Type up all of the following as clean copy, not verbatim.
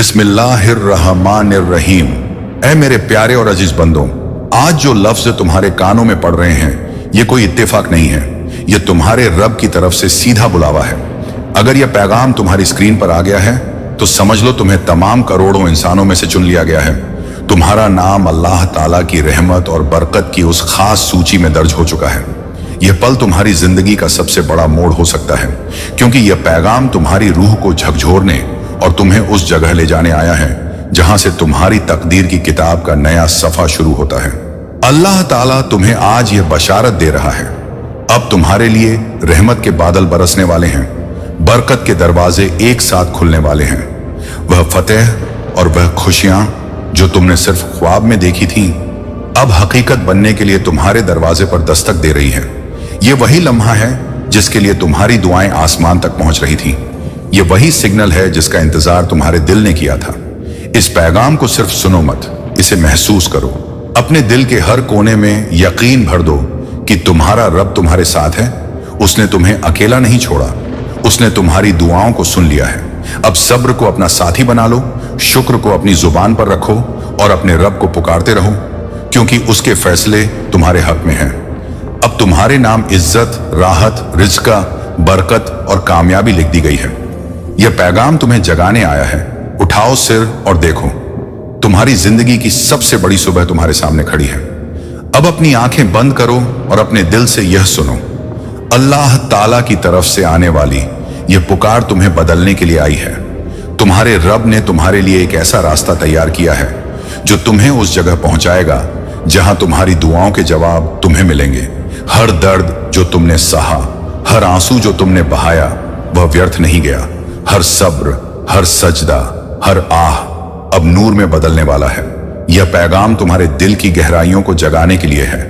बिस्मिल्लाहिर्रहमानिर्रहीम। ऐ मेरे प्यारे और अजीज बंदों, आज जो लफ्ज तुम्हारे कानों में पड़ रहे हैं ये कोई इत्तेफाक नहीं है, ये तुम्हारे रब की तरफ से सीधा बुलावा है। अगर यह पैगाम तुम्हारी स्क्रीन पर आ गया है तो समझ लो तुम्हें तमाम करोड़ों इंसानों में से चुन लिया गया है। तुम्हारा नाम अल्लाह ताला की रहमत और बरकत की उस खास सूची में दर्ज हो चुका है। यह पल तुम्हारी जिंदगी का सबसे बड़ा मोड़ हो सकता है, क्योंकि यह पैगाम तुम्हारी रूह को झकझोरने और तुम्हें उस जगह ले जाने आया है जहां से तुम्हारी तकदीर की किताब का नया सफा शुरू होता है। अल्लाह ताला तुम्हें आज यह बशारत दे रहा है, अब तुम्हारे लिए रहमत के बादल बरसने वाले हैं, बरकत के दरवाजे एक साथ खुलने वाले हैं। वह फतेह और वह खुशियां जो तुमने सिर्फ ख्वाब में देखी थी अब हकीकत बनने के लिए तुम्हारे दरवाजे पर दस्तक दे रही है। यह वही लम्हा है जिसके लिए तुम्हारी दुआएं आसमान तक पहुंच रही थी। ये वही सिग्नल है जिसका इंतजार तुम्हारे दिल ने किया था। इस पैगाम को सिर्फ सुनो मत, इसे महसूस करो। अपने दिल के हर कोने में यकीन भर दो कि तुम्हारा रब तुम्हारे साथ है। उसने तुम्हें अकेला नहीं छोड़ा, उसने तुम्हारी दुआओं को सुन लिया है। अब सब्र को अपना साथी बना लो, शुक्र को अपनी जुबान पर रखो और अपने रब को पुकारते रहो, क्योंकि उसके फैसले तुम्हारे हक में हैं। अब तुम्हारे नाम इज्जत, राहत, रिज़्क़, बरकत और कामयाबी लिख दी गई है। यह पैगाम तुम्हें जगाने आया है। उठाओ सिर और देखो, तुम्हारी जिंदगी की सबसे बड़ी सुबह तुम्हारे सामने खड़ी है। अब अपनी आंखें बंद करो और अपने दिल से यह सुनो, अल्लाह ताला की तरफ से आने वाली यह पुकार तुम्हें बदलने के लिए आई है। तुम्हारे रब ने तुम्हारे लिए एक ऐसा रास्ता तैयार किया है जो तुम्हें उस जगह पहुंचाएगा जहां तुम्हारी दुआओं के जवाब तुम्हें मिलेंगे। हर दर्द जो तुमने सहा, हर आंसू जो तुमने बहाया, वह व्यर्थ नहीं गया। हर सब्र, हर सजदा, हर आह अब नूर में बदलने वाला है। यह पैगाम तुम्हारे दिल की गहराइयों को जगाने के लिए है,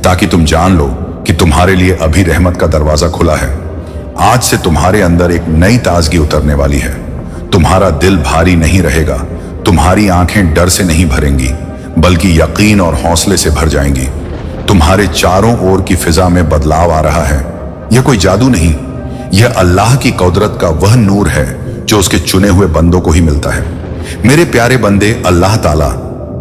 ताकि तुम जान लो कि तुम्हारे लिए अभी रहमत का दरवाजा खुला है। आज से तुम्हारे अंदर एक नई ताजगी उतरने वाली है। तुम्हारा दिल भारी नहीं रहेगा, तुम्हारी आंखें डर से नहीं भरेंगी, बल्कि यकीन और हौसले से भर जाएंगी। तुम्हारे चारों ओर की फिजा में बदलाव आ रहा है। यह कोई जादू नहीं, यह अल्लाह की कुदरत का वह नूर है जो उसके चुने हुए बंदों को ही मिलता है। मेरे प्यारे बंदे, अल्लाह ताला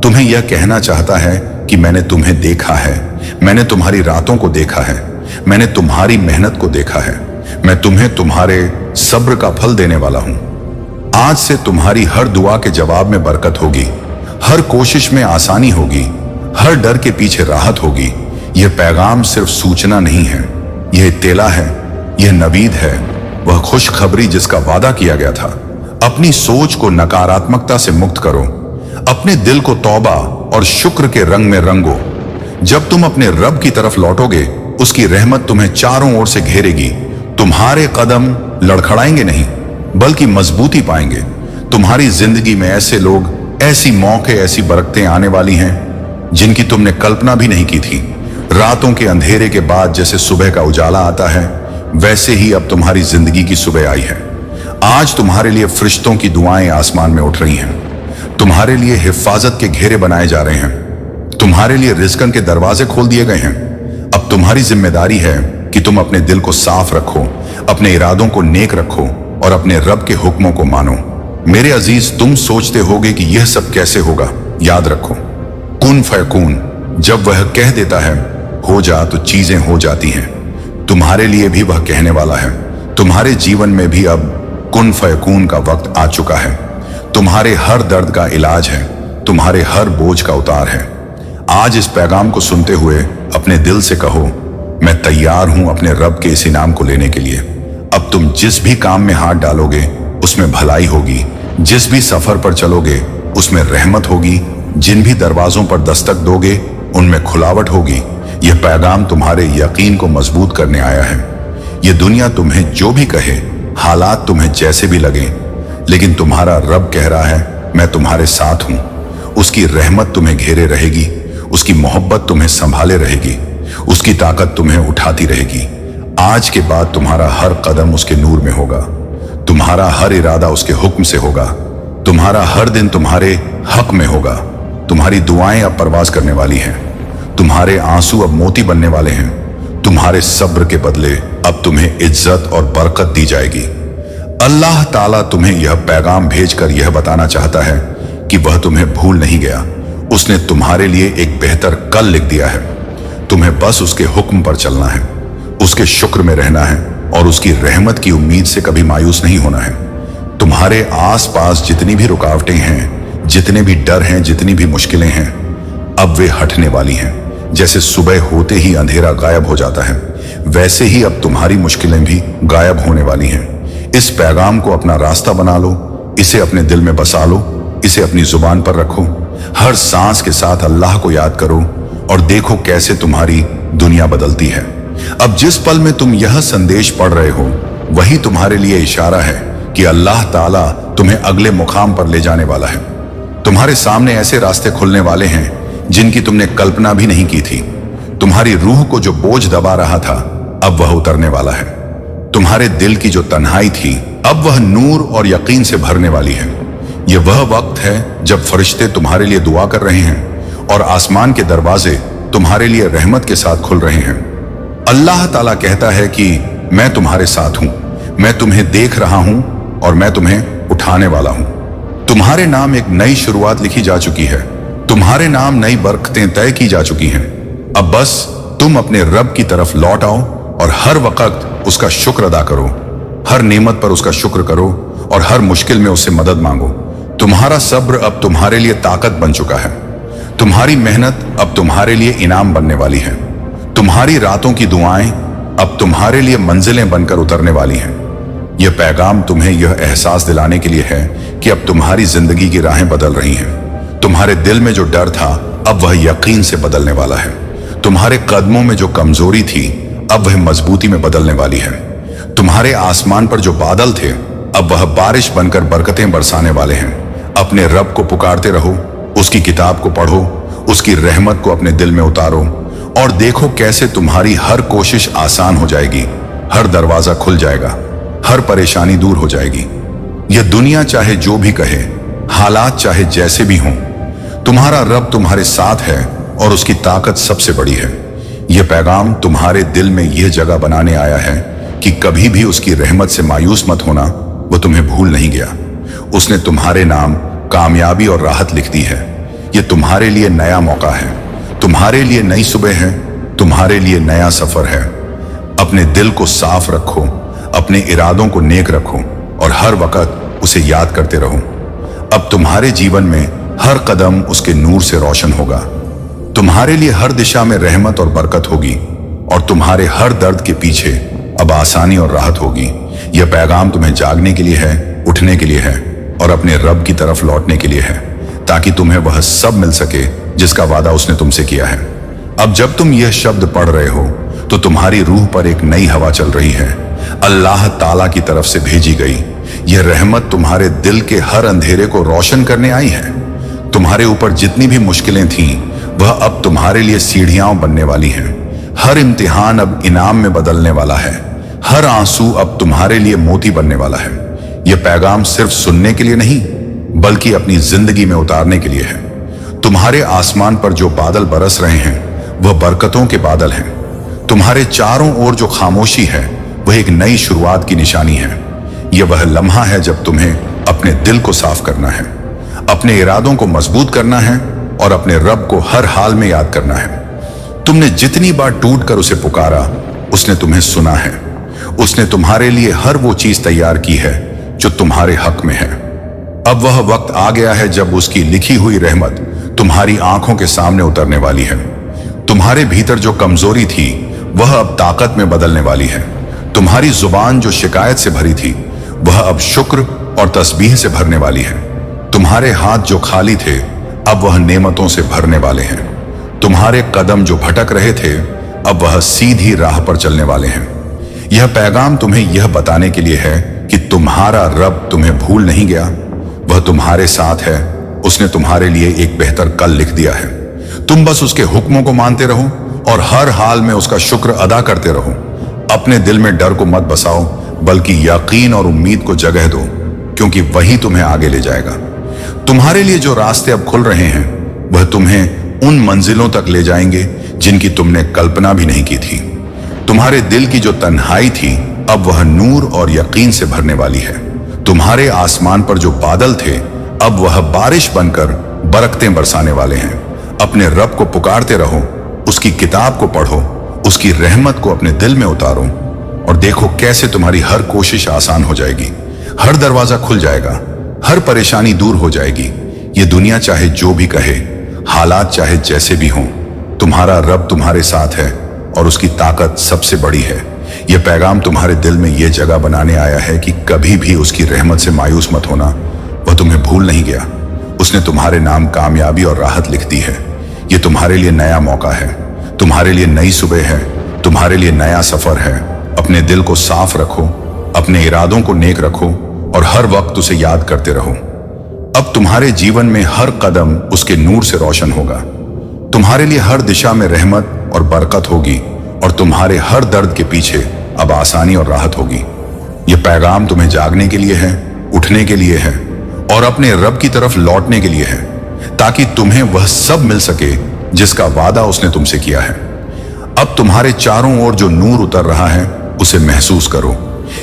तुम्हें यह कहना चाहता है कि मैंने तुम्हें देखा है, मैंने तुम्हारी रातों को देखा है, मैंने तुम्हारी मेहनत को देखा है। मैं तुम्हें तुम्हारे सब्र का फल देने वाला हूं। आज से तुम्हारी हर दुआ के जवाब में बरकत होगी, हर कोशिश में आसानी होगी, हर डर के पीछे राहत होगी। यह पैगाम सिर्फ सूचना नहीं है, यह इत्तेला है, यह नवीद है, वह खुशखबरी जिसका वादा किया गया था। अपनी सोच को नकारात्मकता से मुक्त करो, अपने दिल को तौबा और शुक्र के रंग में रंगो। जब तुम अपने रब की तरफ लौटोगे, उसकी रहमत तुम्हें चारों ओर से घेरेगी। तुम्हारे कदम लड़खड़ाएंगे नहीं, बल्कि मजबूती पाएंगे। तुम्हारी जिंदगी में ऐसे लोग, ऐसी मौके, ऐसी बरकतें आने वाली हैं जिनकी तुमने कल्पना भी नहीं की थी। रातों के अंधेरे के बाद जैसे सुबह का उजाला आता है, वैसे ही अब तुम्हारी जिंदगी की सुबह आई है। आज तुम्हारे लिए फरिश्तों की दुआएं आसमान में उठ रही हैं। तुम्हारे लिए हिफाजत के घेरे बनाए जा रहे हैं। तुम्हारे लिए रिज़्क़ के दरवाजे खोल दिए गए हैं। अब तुम्हारी जिम्मेदारी है कि तुम अपने दिल को साफ रखो, अपने इरादों को नेक रखो और अपने रब के हुक्मों को मानो। मेरे अजीज, तुम सोचते होगे कि यह सब कैसे होगा। याद रखो, कुन फयकून, जब वह कह देता है हो जा, तो चीजें हो जाती हैं। तुम्हारे लिए भी वह कहने वाला है। तुम्हारे जीवन में भी अब कुन फयकून का वक्त आ चुका है। तुम्हारे हर दर्द का इलाज है, तुम्हारे हर बोझ का उतार है। आज इस पैगाम को सुनते हुए अपने दिल से कहो, मैं तैयार हूं अपने रब के इस इनाम को लेने के लिए। अब तुम जिस भी काम में हाथ डालोगे उसमें भलाई होगी, जिस भी सफर पर चलोगे उसमें रहमत होगी, जिन भी दरवाजों पर दस्तक दोगे उनमें खुलावट होगी। यह पैगाम तुम्हारे यकीन को मजबूत करने आया है। यह दुनिया तुम्हें जो भी कहे, हालात तुम्हें जैसे भी लगे, लेकिन तुम्हारा रब कह रहा है मैं तुम्हारे साथ हूं। उसकी रहमत तुम्हें घेरे रहेगी, उसकी मोहब्बत तुम्हें संभाले रहेगी, उसकी ताकत तुम्हें उठाती रहेगी। आज के बाद तुम्हारा हर कदम उसके नूर में होगा, तुम्हारा हर इरादा उसके हुक्म से होगा, तुम्हारा हर दिन तुम्हारे हक में होगा। तुम्हारी दुआएं अब परवाज करने वाली हैं, तुम्हारे आंसू अब मोती बनने वाले हैं। तुम्हारे सब्र के बदले अब तुम्हें इज्जत और बरकत दी जाएगी। अल्लाह ताला तुम्हें यह पैगाम भेजकर यह बताना चाहता है कि वह तुम्हें भूल नहीं गया। उसने तुम्हारे लिए एक बेहतर कल लिख दिया है। तुम्हें बस उसके हुक्म पर चलना है, उसके शुक्र में रहना है और उसकी रहमत की उम्मीद से कभी मायूस नहीं होना है। तुम्हारे आसपास जितनी भी रुकावटें हैं, जितने भी डर हैं, जितनी भी मुश्किलें हैं, अब वे हटने वाली हैं। जैसे सुबह होते ही अंधेरा गायब हो जाता है, वैसे ही अब तुम्हारी मुश्किलें भी गायब होने वाली हैं। इस पैगाम को अपना रास्ता बना लो, इसे अपने दिल में बसा लो, इसे अपनी जुबान पर रखो। हर सांस के साथ अल्लाह को याद करो और देखो कैसे तुम्हारी दुनिया बदलती है। अब जिस पल में तुम यह संदेश पढ़ रहे हो, वही तुम्हारे लिए इशारा है कि अल्लाह ताला तुम्हें अगले मुकाम पर ले जाने वाला है। तुम्हारे सामने ऐसे रास्ते खुलने वाले हैं जिनकी तुमने कल्पना भी नहीं की थी। तुम्हारी रूह को जो बोझ दबा रहा था, अब वह उतरने वाला है। तुम्हारे दिल की जो तन्हाई थी, अब वह नूर और यकीन से भरने वाली है। यह वह वक्त है जब फरिश्ते तुम्हारे लिए दुआ कर रहे हैं और आसमान के दरवाजे तुम्हारे लिए रहमत के साथ खुल रहे हैं। अल्लाह ताला कहता है कि मैं तुम्हारे साथ हूं, मैं तुम्हें देख रहा हूं और मैं तुम्हें उठाने वाला हूं। तुम्हारे नाम एक नई शुरुआत लिखी जा चुकी है, तुम्हारे नाम नई बरकतें तय की जा चुकी हैं। अब बस तुम अपने रब की तरफ लौट आओ और हर वक्त उसका शुक्र अदा करो। हर नेमत पर उसका शुक्र करो और हर मुश्किल में उससे मदद मांगो। तुम्हारा सब्र अब तुम्हारे लिए ताकत बन चुका है। तुम्हारी मेहनत अब तुम्हारे लिए इनाम बनने वाली है। तुम्हारी रातों की दुआएं अब तुम्हारे लिए मंजिलें बनकर उतरने वाली हैं। यह पैगाम तुम्हें यह एहसास दिलाने के लिए है कि अब तुम्हारी जिंदगी की राहें बदल रही हैं। तुम्हारे दिल में जो डर था, अब वह यकीन से बदलने वाला है। तुम्हारे कदमों में जो कमजोरी थी, अब वह मजबूती में बदलने वाली है। तुम्हारे आसमान पर जो बादल थे, अब वह बारिश बनकर बरकतें बरसाने वाले हैं। अपने रब को पुकारते रहो, उसकी किताब को पढ़ो, उसकी रहमत को अपने दिल में उतारो और देखो कैसे तुम्हारी हर कोशिश आसान हो जाएगी। हर दरवाजा खुल जाएगा, हर परेशानी दूर हो जाएगी। यह दुनिया चाहे जो भी कहे, हालात चाहे जैसे भी हों, तुम्हारा रब तुम्हारे साथ है और उसकी ताकत सबसे बड़ी है। यह पैगाम तुम्हारे दिल में यह जगह बनाने आया है कि कभी भी उसकी रहमत से मायूस मत होना। वो तुम्हें भूल नहीं गया। उसने तुम्हारे नाम कामयाबी और राहत लिख दी है। यह तुम्हारे लिए नया मौका है, तुम्हारे लिए नई सुबह है, तुम्हारे लिए नया सफर है। अपने दिल को साफ रखो, अपने इरादों को नेक रखो और हर वक्त उसे याद करते रहो। अब तुम्हारे जीवन में हर कदम उसके नूर से रोशन होगा। तुम्हारे लिए हर दिशा में रहमत और बरकत होगी और तुम्हारे हर दर्द के पीछे अब आसानी और राहत होगी। यह पैगाम तुम्हें जागने के लिए है, उठने के लिए है और अपने रब की तरफ लौटने के लिए है, ताकि तुम्हें वह सब मिल सके जिसका वादा उसने तुमसे किया है। अब जब तुम यह शब्द पढ़ रहे हो तो तुम्हारी रूह पर एक नई हवा चल रही है, अल्लाह ताला की तरफ से भेजी गई। यह रहमत तुम्हारे दिल के हर अंधेरे को रोशन करने आई है। तुम्हारे ऊपर जितनी भी मुश्किलें थीं, वह अब तुम्हारे लिए सीढ़ियां बनने वाली हैं। हर इम्तिहान अब इनाम में बदलने वाला है। हर आंसू अब तुम्हारे लिए मोती बनने वाला है। यह पैगाम सिर्फ सुनने के लिए नहीं, बल्कि अपनी जिंदगी में उतारने के लिए है। तुम्हारे आसमान पर जो बादल बरस रहे हैं, वह बरकतों के बादल हैं। तुम्हारे चारों ओर जो खामोशी है, वह एक नई शुरुआत की निशानी है। यह वह लम्हा है जब तुम्हें अपने दिल को साफ करना है, अपने इरादों को मजबूत करना है और अपने रब को हर हाल में याद करना है। तुमने जितनी बार टूट कर उसे पुकारा, उसने तुम्हें सुना है। उसने तुम्हारे लिए हर वो चीज तैयार की है जो तुम्हारे हक में है। अब वह वक्त आ गया है जब उसकी लिखी हुई रहमत तुम्हारी आंखों के सामने उतरने वाली है। तुम्हारे भीतर जो कमजोरी थी, वह अब ताकत में बदलने वाली है। तुम्हारी जुबान जो शिकायत से भरी थी, वह अब शुक्र और तस्बीह से भरने वाली है। तुम्हारे हाथ जो खाली थे, अब वह नेमतों से भरने वाले हैं। तुम्हारे कदम जो भटक रहे थे, अब वह सीधी राह पर चलने वाले हैं। यह पैगाम तुम्हें यह बताने के लिए है कि तुम्हारा रब तुम्हें भूल नहीं गया। वह तुम्हारे साथ है। उसने तुम्हारे लिए एक बेहतर कल लिख दिया है। तुम बस उसके हुक्मों को मानते रहो और हर हाल में उसका शुक्र अदा करते रहो। अपने दिल में डर को मत बसाओ, बल्कि यकीन और उम्मीद को जगह दो, क्योंकि वही तुम्हें आगे ले जाएगा। तुम्हारे लिए जो रास्ते अब खुल रहे हैं, वह तुम्हें उन मंजिलों तक ले जाएंगे जिनकी तुमने कल्पना भी नहीं की थी। तुम्हारे दिल की जो तन्हाई थी, अब वह नूर और यकीन से भरने वाली है। तुम्हारे आसमान पर जो बादल थे अब वह बारिश बनकर बरकतें बरसाने वाले हैं। अपने रब को पुकारते रहो, उसकी किताब को पढ़ो, उसकी रहमत को अपने दिल में उतारो और देखो कैसे तुम्हारी हर कोशिश आसान हो जाएगी, हर दरवाजा खुल जाएगा, हर परेशानी दूर हो जाएगी। ये दुनिया चाहे जो भी कहे, हालात चाहे जैसे भी हों, तुम्हारा रब तुम्हारे साथ है और उसकी ताकत सबसे बड़ी है। यह पैगाम तुम्हारे दिल में यह जगह बनाने आया है कि कभी भी उसकी रहमत से मायूस मत होना। वह तुम्हें भूल नहीं गया। उसने तुम्हारे नाम कामयाबी और राहत लिख दी है। यह तुम्हारे लिए नया मौका है, तुम्हारे लिए नई सुबह है, तुम्हारे लिए नया सफर है। अपने दिल को साफ रखो, अपने इरादों को नेक रखो और हर वक्त उसे याद करते रहो। अब तुम्हारे जीवन में हर कदम उसके नूर से रोशन होगा। तुम्हारे लिए हर दिशा में रहमत और बरकत होगी और तुम्हारे हर दर्द के पीछे अब आसानी और राहत होगी। यह पैगाम तुम्हें जागने के लिए है, उठने के लिए है और अपने रब की तरफ लौटने के लिए है, ताकि तुम्हें वह सब मिल सके जिसका वादा उसने तुमसे किया है। अब तुम्हारे चारों ओर जो नूर उतर रहा है उसे महसूस करो।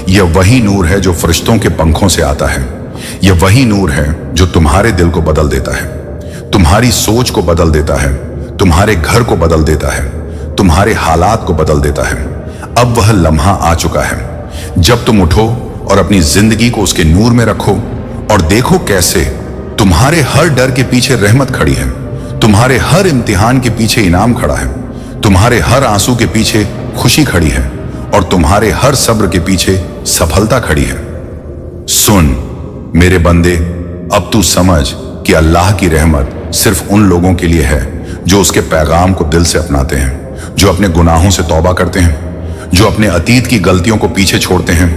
यह वही नूर है जो फरिश्तों के पंखों से आता है। यह वही नूर है जो तुम्हारे दिल को बदल देता है, तुम्हारी सोच को बदल देता है, तुम्हारे घर को बदल देता है, तुम्हारे हालात को बदल देता है। अब वह लम्हा आ चुका है जब तुम उठो और अपनी जिंदगी को उसके नूर में रखो और देखो कैसे तुम्हारे हर डर के पीछे रहमत खड़ी है, तुम्हारे हर इम्तिहान के पीछे इनाम खड़ा है, तुम्हारे हर आंसू के पीछे खुशी खड़ी है और तुम्हारे हर सब्र के पीछे सफलता खड़ी है। सुन मेरे बंदे, अब तू समझ कि अल्लाह की रहमत सिर्फ उन लोगों के लिए है जो उसके पैगाम को दिल से अपनाते हैं, जो अपने गुनाहों से तौबा करते हैं, जो अपने अतीत की गलतियों को पीछे छोड़ते हैं।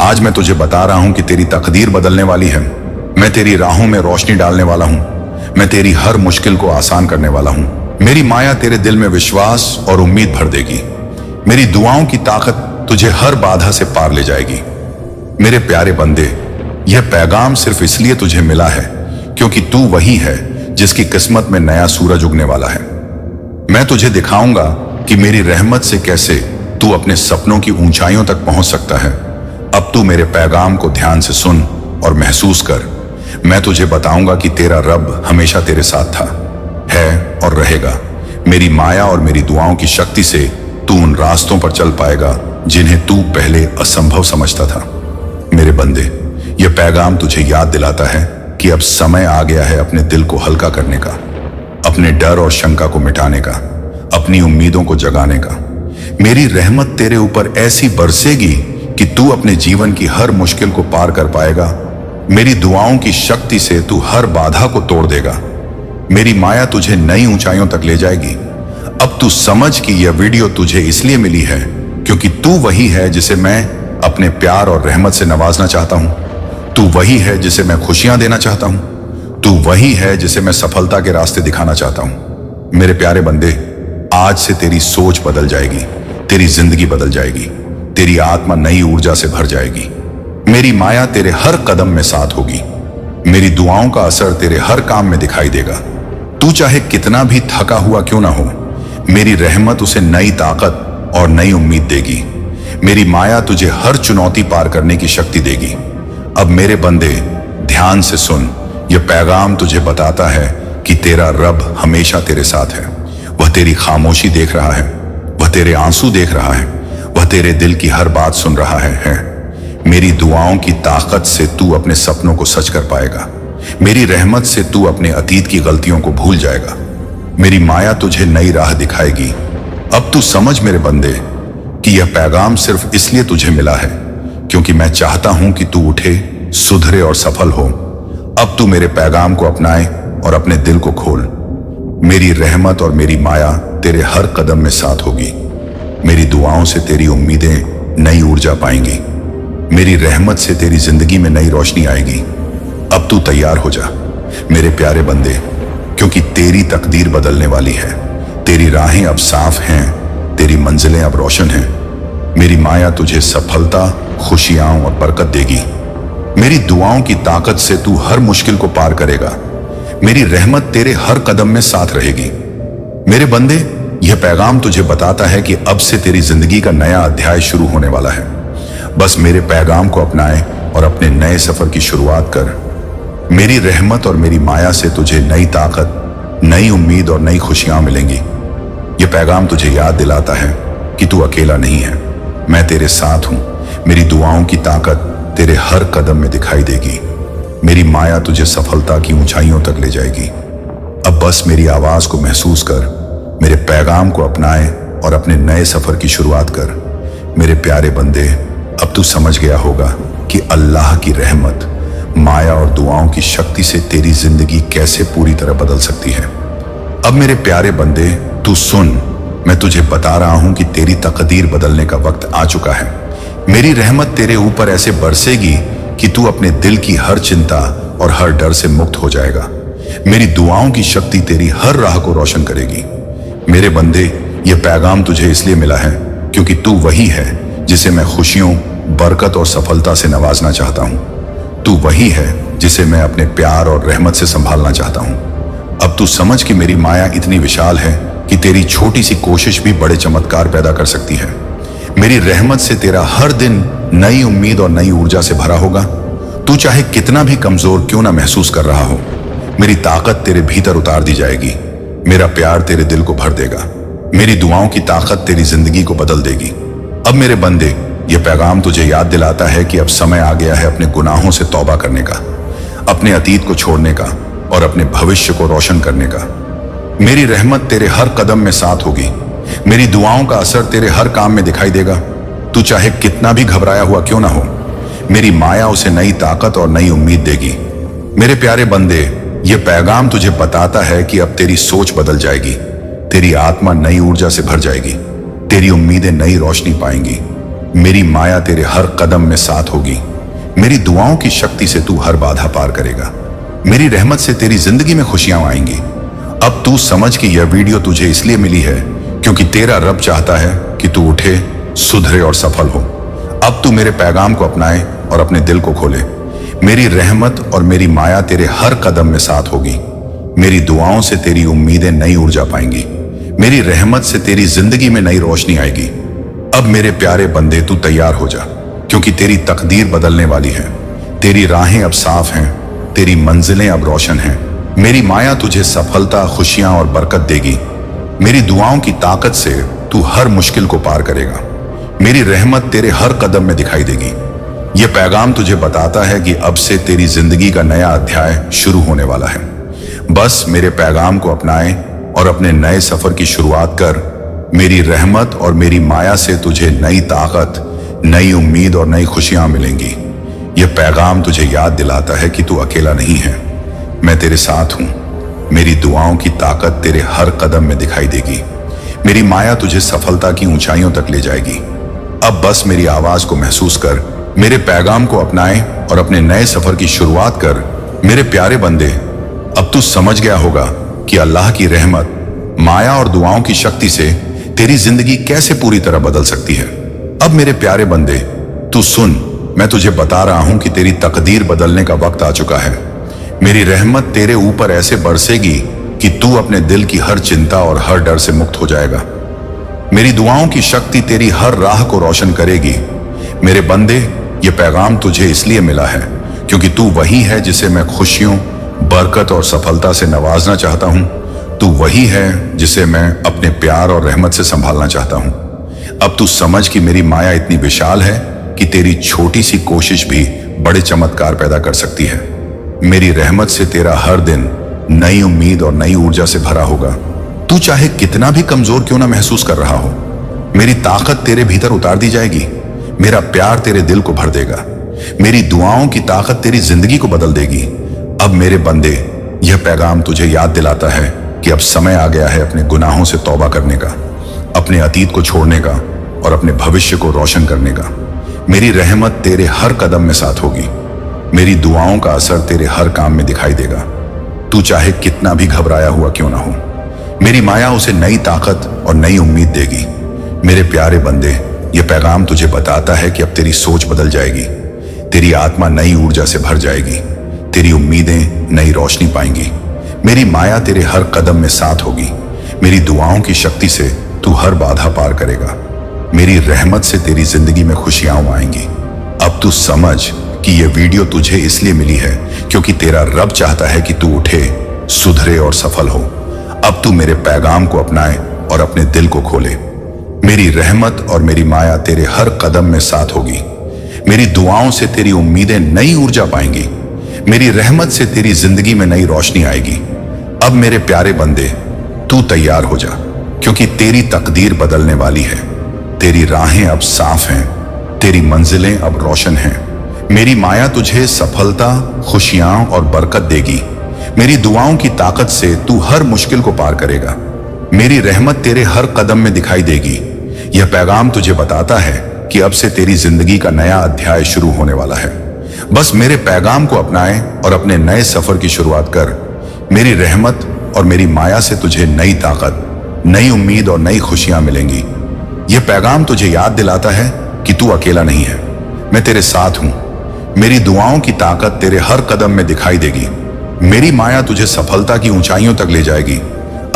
आज मैं तुझे बता रहा हूं कि तेरी तकदीर बदलने वाली है। मैं तेरी राहों में रोशनी डालने वाला हूं। मैं तेरी हर मुश्किल को आसान करने वाला हूं। मेरी माया तेरे दिल में विश्वास और उम्मीद भर देगी। मेरी दुआओं की ताकत तुझे हर बाधा से पार ले जाएगी। मेरे प्यारे बंदे, यह पैगाम सिर्फ इसलिए तुझे मिला है क्योंकि तू वही है जिसकी किस्मत में नया सूरज उगने वाला है। मैं तुझे दिखाऊंगा कि मेरी रहमत से कैसे तू अपने सपनों की ऊंचाइयों तक पहुंच सकता है। अब तू मेरे पैगाम को ध्यान से सुन और महसूस कर। मैं तुझे बताऊंगा कि तेरा रब हमेशा तेरे साथ था, है और रहेगा। मेरी माया और मेरी दुआओं की शक्ति से तू उन रास्तों पर चल पाएगा जिन्हें तू पहले असंभव समझता था। मेरे बंदे, यह पैगाम तुझे याद दिलाता है कि अब समय आ गया है अपने दिल को हल्का करने का, अपने डर और शंका को मिटाने का, अपनी उम्मीदों को जगाने का। मेरी रहमत तेरे ऊपर ऐसी बरसेगी कि तू अपने जीवन की हर मुश्किल को पार कर पाएगा। मेरी दुआओं की शक्ति से तू हर बाधा को तोड़ देगा। मेरी माया तुझे नई ऊंचाइयों तक ले जाएगी। अब तू समझ कि यह वीडियो तुझे इसलिए मिली है क्योंकि तू वही है जिसे मैं अपने प्यार और रहमत से नवाजना चाहता हूं। तू वही है जिसे मैं खुशियां देना चाहता हूं। तू वही है जिसे मैं सफलता के रास्ते दिखाना चाहता हूं। मेरे प्यारे बंदे, आज से तेरी सोच बदल जाएगी, तेरी जिंदगी बदल जाएगी, तेरी आत्मा नई ऊर्जा से भर जाएगी। मेरी माया तेरे हर कदम में साथ होगी। मेरी दुआओं का असर तेरे हर काम में दिखाई देगा। तू चाहे कितना भी थका हुआ क्यों ना हो, मेरी रहमत उसे नई ताकत और नई उम्मीद देगी। मेरी माया तुझे हर चुनौती पार करने की शक्ति देगी। अब मेरे बंदे, ध्यान से सुन। यह पैगाम तुझे बताता है कि तेरा रब हमेशा तेरे साथ है। वह तेरी खामोशी देख रहा है, वह तेरे आंसू देख रहा है, वह तेरे दिल की हर बात सुन रहा है। मेरी दुआओं की ताकत से तू अपने सपनों को सच कर पाएगा। मेरी रहमत से तू अपने अतीत की गलतियों को भूल जाएगा। मेरी माया तुझे नई राह दिखाएगी। अब तू समझ मेरे बंदे कि यह पैगाम सिर्फ इसलिए तुझे मिला है क्योंकि मैं चाहता हूं कि तू उठे, सुधरे और सफल हो। अब तू मेरे पैगाम को अपनाए और अपने दिल को खोल। मेरी रहमत और मेरी माया तेरे हर कदम में साथ होगी। मेरी दुआओं से तेरी उम्मीदें नई ऊर्जा पाएंगी। मेरी रहमत से तेरी जिंदगी में नई रोशनी आएगी। अब तू तैयार हो जा मेरे प्यारे बंदे, क्योंकि तेरी तकदीर बदलने वाली है। तेरी राहें अब साफ हैं, तेरी मंजिलें अब रोशन हैं। मेरी माया तुझे सफलता, खुशियां और बरकत देगी। मेरी दुआओं की ताकत से तू हर मुश्किल को पार करेगा। मेरी रहमत तेरे हर कदम में साथ रहेगी। मेरे बंदे, यह पैगाम तुझे बताता है कि अब से तेरी जिंदगी का नया अध्याय शुरू होने वाला है। बस मेरे पैगाम को अपनाए और अपने नए सफर की शुरुआत कर। मेरी रहमत और मेरी माया से तुझे नई ताकत, नई उम्मीद और नई खुशियां मिलेंगी। ये पैगाम तुझे याद दिलाता है कि तू अकेला नहीं है, मैं तेरे साथ हूं। मेरी दुआओं की ताकत तेरे हर कदम में दिखाई देगी। मेरी माया तुझे सफलता की ऊंचाइयों तक ले जाएगी। अब बस मेरी आवाज को महसूस कर, मेरे पैगाम को अपनाए और अपने नए सफर की शुरुआत कर। मेरे प्यारे बंदे, अब तू समझ गया होगा कि अल्लाह की रहमत, माया और दुआओं की शक्ति से तेरी जिंदगी कैसे पूरी तरह बदल सकती है। अब मेरे प्यारे बंदे, तू सुन, मैं तुझे बता रहा हूं कि तेरी तकदीर बदलने का वक्त आ चुका है। मेरी रहमत तेरे ऊपर ऐसे बरसेगी कि तू अपने दिल की हर चिंता और हर डर से मुक्त हो जाएगा। मेरी दुआओं की शक्ति तेरी हर राह को रोशन करेगी। मेरे बंदे, ये पैगाम तुझे इसलिए मिला है क्योंकि तू वही है जिसे मैं खुशियों, बरकत और सफलता से नवाजना चाहता हूं। तू वही है जिसे मैं अपने प्यार और रहमत से संभालना चाहता हूं। अब तू समझ कि मेरी माया इतनी विशाल है कि तेरी छोटी सी कोशिश भी बड़े चमत्कार पैदा कर सकती है। मेरी रहमत से तेरा हर दिन नई उम्मीद और नई ऊर्जा से भरा होगा। तू चाहे कितना भी कमजोर क्यों ना महसूस कर रहा हो, मेरी ताकत तेरे भीतर उतार दी जाएगी। मेरा प्यार तेरे दिल को भर देगा। मेरी दुआओं की ताकत तेरी जिंदगी को बदल देगी। अब मेरे बंदे, ये पैगाम तुझे याद दिलाता है कि अब समय आ गया है अपने गुनाहों से तौबा करने का, अपने अतीत को छोड़ने का और अपने भविष्य को रोशन करने का। मेरी रहमत तेरे हर कदम में साथ होगी। मेरी दुआओं का असर तेरे हर काम में दिखाई देगा। तू चाहे कितना भी घबराया हुआ क्यों ना हो, मेरी माया उसे नई ताकत और नई उम्मीद देगी। मेरे प्यारे बंदे, ये पैगाम तुझे बताता है कि अब तेरी सोच बदल जाएगी, तेरी आत्मा नई ऊर्जा से भर जाएगी, तेरी उम्मीदें नई रोशनी पाएंगी। मेरी माया तेरे हर कदम में साथ होगी। मेरी दुआओं की शक्ति से तू हर बाधा पार करेगा। मेरी रहमत से तेरी जिंदगी में खुशियां आएंगी। अब तू समझ कि यह वीडियो तुझे इसलिए मिली है क्योंकि तेरा रब चाहता है कि तू उठे, सुधरे और सफल हो। अब तू मेरे पैगाम को अपनाए और अपने दिल को खोले। मेरी रहमत और मेरी माया तेरे हर कदम में साथ होगी। मेरी दुआओं से तेरी उम्मीदें नई ऊर्जा पाएंगी। मेरी रहमत से तेरी जिंदगी में नई रोशनी आएगी। अब मेरे प्यारे बंदे, तू तैयार हो जा क्योंकि तेरी तकदीर बदलने वाली है। तेरी राहें अब साफ हैं, तेरी मंजिलें अब रोशन हैं। मेरी माया तुझे सफलता, खुशियां और बरकत देगी। मेरी दुआओं की ताकत से तू हर मुश्किल को पार करेगा। मेरी रहमत तेरे हर कदम में दिखाई देगी। यह पैगाम तुझे बताता है कि अब से तेरी जिंदगी का नया अध्याय शुरू होने वाला है। बस मेरे पैगाम को अपनाए और अपने नए सफर की शुरुआत कर। मेरी रहमत और मेरी माया से तुझे नई ताकत, नई उम्मीद और नई खुशियां मिलेंगी। यह पैगाम तुझे याद दिलाता है कि तू अकेला नहीं है, मैं तेरे साथ हूं। मेरी दुआओं की ताकत तेरे हर कदम में दिखाई देगी। मेरी माया तुझे सफलता की ऊंचाइयों तक ले जाएगी। अब बस मेरी आवाज को महसूस कर, मेरे पैगाम को अपनाए और अपने नए सफर की शुरुआत कर। मेरे प्यारे बंदे, अब तू समझ गया होगा कि अल्लाह की रहमत, माया और दुआओं की शक्ति से तेरी जिंदगी कैसे पूरी तरह बदल सकती है। अब मेरे प्यारे बंदे, तू सुन, मैं तुझे बता रहा हूं कि तेरी तकदीर बदलने का वक्त आ चुका है। मेरी रहमत तेरे ऊपर ऐसे बरसेगी कि तू अपने दिल की हर चिंता और हर डर से मुक्त हो जाएगा। मेरी दुआओं की शक्ति तेरी हर राह को रोशन करेगी। मेरे बंदे, ये पैगाम तुझे इसलिए मिला है क्योंकि तू वही है जिसे मैं खुशियों, बरकत और सफलता से नवाजना चाहता हूं। तू वही है जिसे मैं अपने प्यार और रहमत से संभालना चाहता हूं। अब तू समझ कि मेरी माया इतनी विशाल है कि तेरी छोटी सी कोशिश भी बड़े चमत्कार पैदा कर सकती है। मेरी रहमत से तेरा हर दिन नई उम्मीद और नई ऊर्जा से भरा होगा। तू चाहे कितना भी कमजोर क्यों ना महसूस कर रहा हो, मेरी ताकत तेरे भीतर उतार दी जाएगी। मेरा प्यार तेरे दिल को भर देगा। मेरी दुआओं की ताकत तेरी जिंदगी को बदल देगी। अब मेरे बंदे, यह पैगाम तुझे याद दिलाता है कि अब समय आ गया है अपने गुनाहों से तौबा करने का, अपने अतीत को छोड़ने का और अपने भविष्य को रोशन करने का। मेरी रहमत तेरे हर कदम में साथ होगी। मेरी दुआओं का असर तेरे हर काम में दिखाई देगा। तू चाहे कितना भी घबराया हुआ क्यों ना हो, मेरी माया उसे नई ताकत और नई उम्मीद देगी। मेरे प्यारे बंदे, यह पैगाम तुझे बताता है कि अब तेरी सोच बदल जाएगी, तेरी आत्मा नई ऊर्जा से भर जाएगी, तेरी उम्मीदें नई रोशनी पाएंगी। मेरी माया तेरे हर कदम में साथ होगी। मेरी दुआओं की शक्ति से तू हर बाधा पार करेगा। मेरी रहमत से तेरी जिंदगी में खुशियां आएंगी। अब तू समझ कि ये वीडियो तुझे इसलिए मिली है क्योंकि तेरा रब चाहता है कि तू उठे, सुधरे और सफल हो। अब तू मेरे पैगाम को अपनाए और अपने दिल को खोले। मेरी रहमत और मेरी माया तेरे हर कदम में साथ होगी। मेरी दुआओं से तेरी उम्मीदें नई ऊर्जा पाएंगी। मेरी रहमत से तेरी जिंदगी में नई रोशनी आएगी। अब मेरे प्यारे बंदे, तू तैयार हो जा, क्योंकि तेरी तकदीर बदलने वाली है। तेरी राहें अब साफ हैं, तेरी मंजिलें अब रोशन हैं। मेरी माया तुझे सफलता, खुशियां और बरकत देगी। मेरी दुआओं की ताकत से तू हर मुश्किल को पार करेगा। मेरी रहमत तेरे हर कदम में दिखाई देगी। यह पैगाम तुझे बताता है कि अब से तेरी जिंदगी का नया अध्याय शुरू होने वाला है। बस मेरे पैगाम को अपनाए और अपने नए सफर की शुरुआत कर। मेरी रहमत और मेरी माया से तुझे नई ताकत, नई उम्मीद और नई खुशियां मिलेंगी। यह पैगाम तुझे याद दिलाता है कि तू अकेला नहीं है, मैं तेरे साथ हूं। मेरी दुआओं की ताकत तेरे हर कदम में दिखाई देगी। मेरी माया तुझे सफलता की ऊंचाइयों तक ले जाएगी।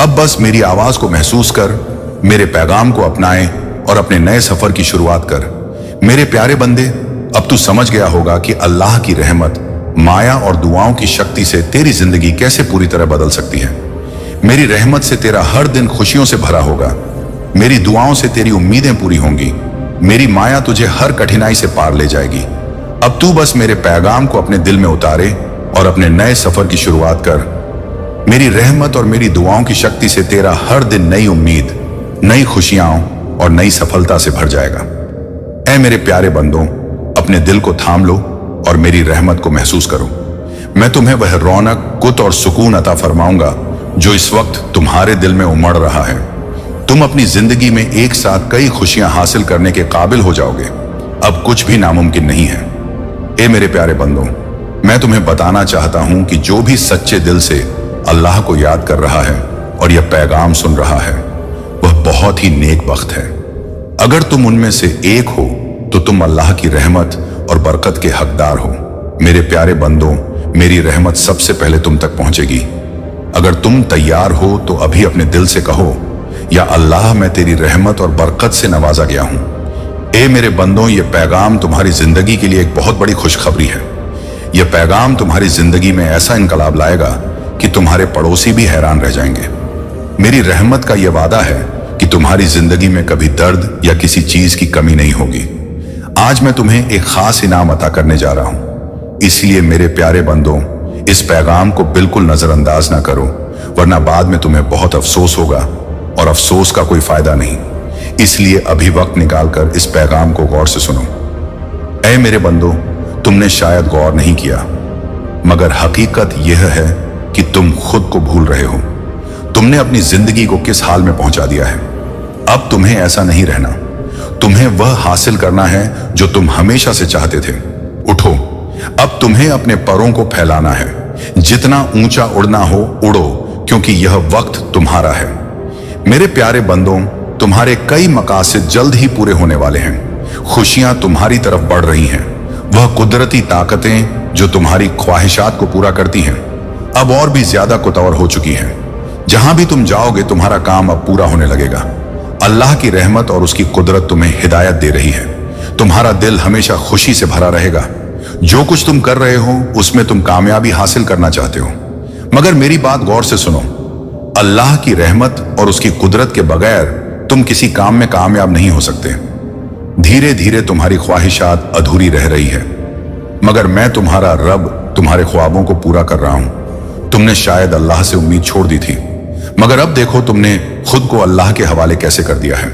अब बस मेरी आवाज को महसूस कर, मेरे पैगाम को अपनाए और अपने नए सफर की शुरुआत कर। मेरे प्यारे बंदे, अब तू समझ गया होगा कि अल्लाह की रहमत, माया और दुआओं की शक्ति से तेरी जिंदगी कैसे पूरी तरह बदल सकती है। मेरी रहमत से तेरा हर दिन खुशियों से भरा होगा। मेरी दुआओं से तेरी उम्मीदें पूरी होंगी। मेरी माया तुझे हर कठिनाई से पार ले जाएगी। अब तू बस मेरे पैगाम को अपने दिल में उतारे और अपने नए सफर की शुरुआत कर। मेरी रहमत और मेरी दुआओं की शक्ति से तेरा हर दिन नई उम्मीद, नई खुशियां और नई सफलता से भर जाएगा। ऐ मेरे प्यारे बंदों, अपने दिल को थाम लो और मेरी रहमत को महसूस करो। मैं तुम्हें वह रौनक, कुत और सुकून अता फरमाऊंगा जो इस वक्त तुम्हारे दिल में उमड़ रहा है। तुम अपनी जिंदगी में एक साथ कई खुशियां हासिल करने के काबिल हो जाओगे। अब कुछ भी नामुमकिन नहीं है। ए मेरे प्यारे बंदों, मैं तुम्हें बताना चाहता हूं कि जो भी सच्चे दिल से अल्लाह को याद कर रहा है और यह पैगाम सुन रहा है, वह बहुत ही नेक बख्त है। अगर तुम उनमें से एक हो तो तुम अल्लाह की रहमत और बरकत के हकदार हो। मेरे प्यारे बंदों, मेरी रहमत सबसे पहले तुम तक पहुंचेगी। अगर तुम तैयार हो तो अभी अपने दिल से कहो, या अल्लाह, मैं तेरी रहमत और बरकत से नवाजा गया हूं। ए मेरे बंदों, यह पैगाम तुम्हारी जिंदगी के लिए एक बहुत बड़ी खुशखबरी है। यह पैगाम तुम्हारी जिंदगी में ऐसा इनकलाब लाएगा कि तुम्हारे पड़ोसी भी हैरान रह जाएंगे। मेरी रहमत का यह वादा है कि तुम्हारी जिंदगी में कभी दर्द या किसी चीज की कमी नहीं होगी। आज मैं तुम्हें एक खास इनाम अता करने जा रहा हूं, इसलिए मेरे प्यारे बंदों, इस पैगाम को बिल्कुल नजरअंदाज ना करो, वरना बाद में तुम्हें बहुत अफसोस होगा और अफसोस का कोई फायदा नहीं। इसलिए अभी वक्त निकालकर इस पैगाम को गौर से सुनो। ऐ मेरे बंदो, तुमने शायद गौर नहीं किया, मगर हकीकत यह है कि तुम खुद को भूल रहे हो। तुमने अपनी जिंदगी को किस हाल में पहुंचा दिया है। अब तुम्हें ऐसा नहीं रहना। तुम्हें वह हासिल करना है जो तुम हमेशा से चाहते थे। उठो, अब तुम्हें अपने परों को फैलाना है। जितना ऊंचा उड़ना हो उड़ो, क्योंकि यह वक्त तुम्हारा है। मेरे प्यारे बंदों, तुम्हारे कई मकासद जल्द ही पूरे होने वाले हैं। खुशियां तुम्हारी तरफ बढ़ रही हैं। वह कुदरती ताकतें जो तुम्हारी ख्वाहिशात को पूरा करती हैं, अब और भी ज्यादा कुतवर हो चुकी हैं। जहां भी तुम जाओगे, तुम्हारा काम अब पूरा होने लगेगा। अल्लाह की रहमत और उसकी कुदरत तुम्हें हिदायत दे रही है। तुम्हारा दिल हमेशा खुशी से भरा रहेगा। जो कुछ तुम कर रहे हो उसमें तुम कामयाबी हासिल करना चाहते हो। मगर मेरी बात गौर से सुनो। अल्लाह की रहमत और उसकी कुदरत के बगैर तुम किसी काम में कामयाब नहीं हो सकते। धीरे धीरे तुम्हारी ख्वाहिशात अधूरी रह रही है, मगर मैं तुम्हारा रब तुम्हारे ख्वाबों को पूरा कर रहा हूं। तुमने शायद अल्लाह से उम्मीद छोड़ दी थी, मगर अब देखो तुमने खुद को अल्लाह के हवाले कैसे कर दिया है।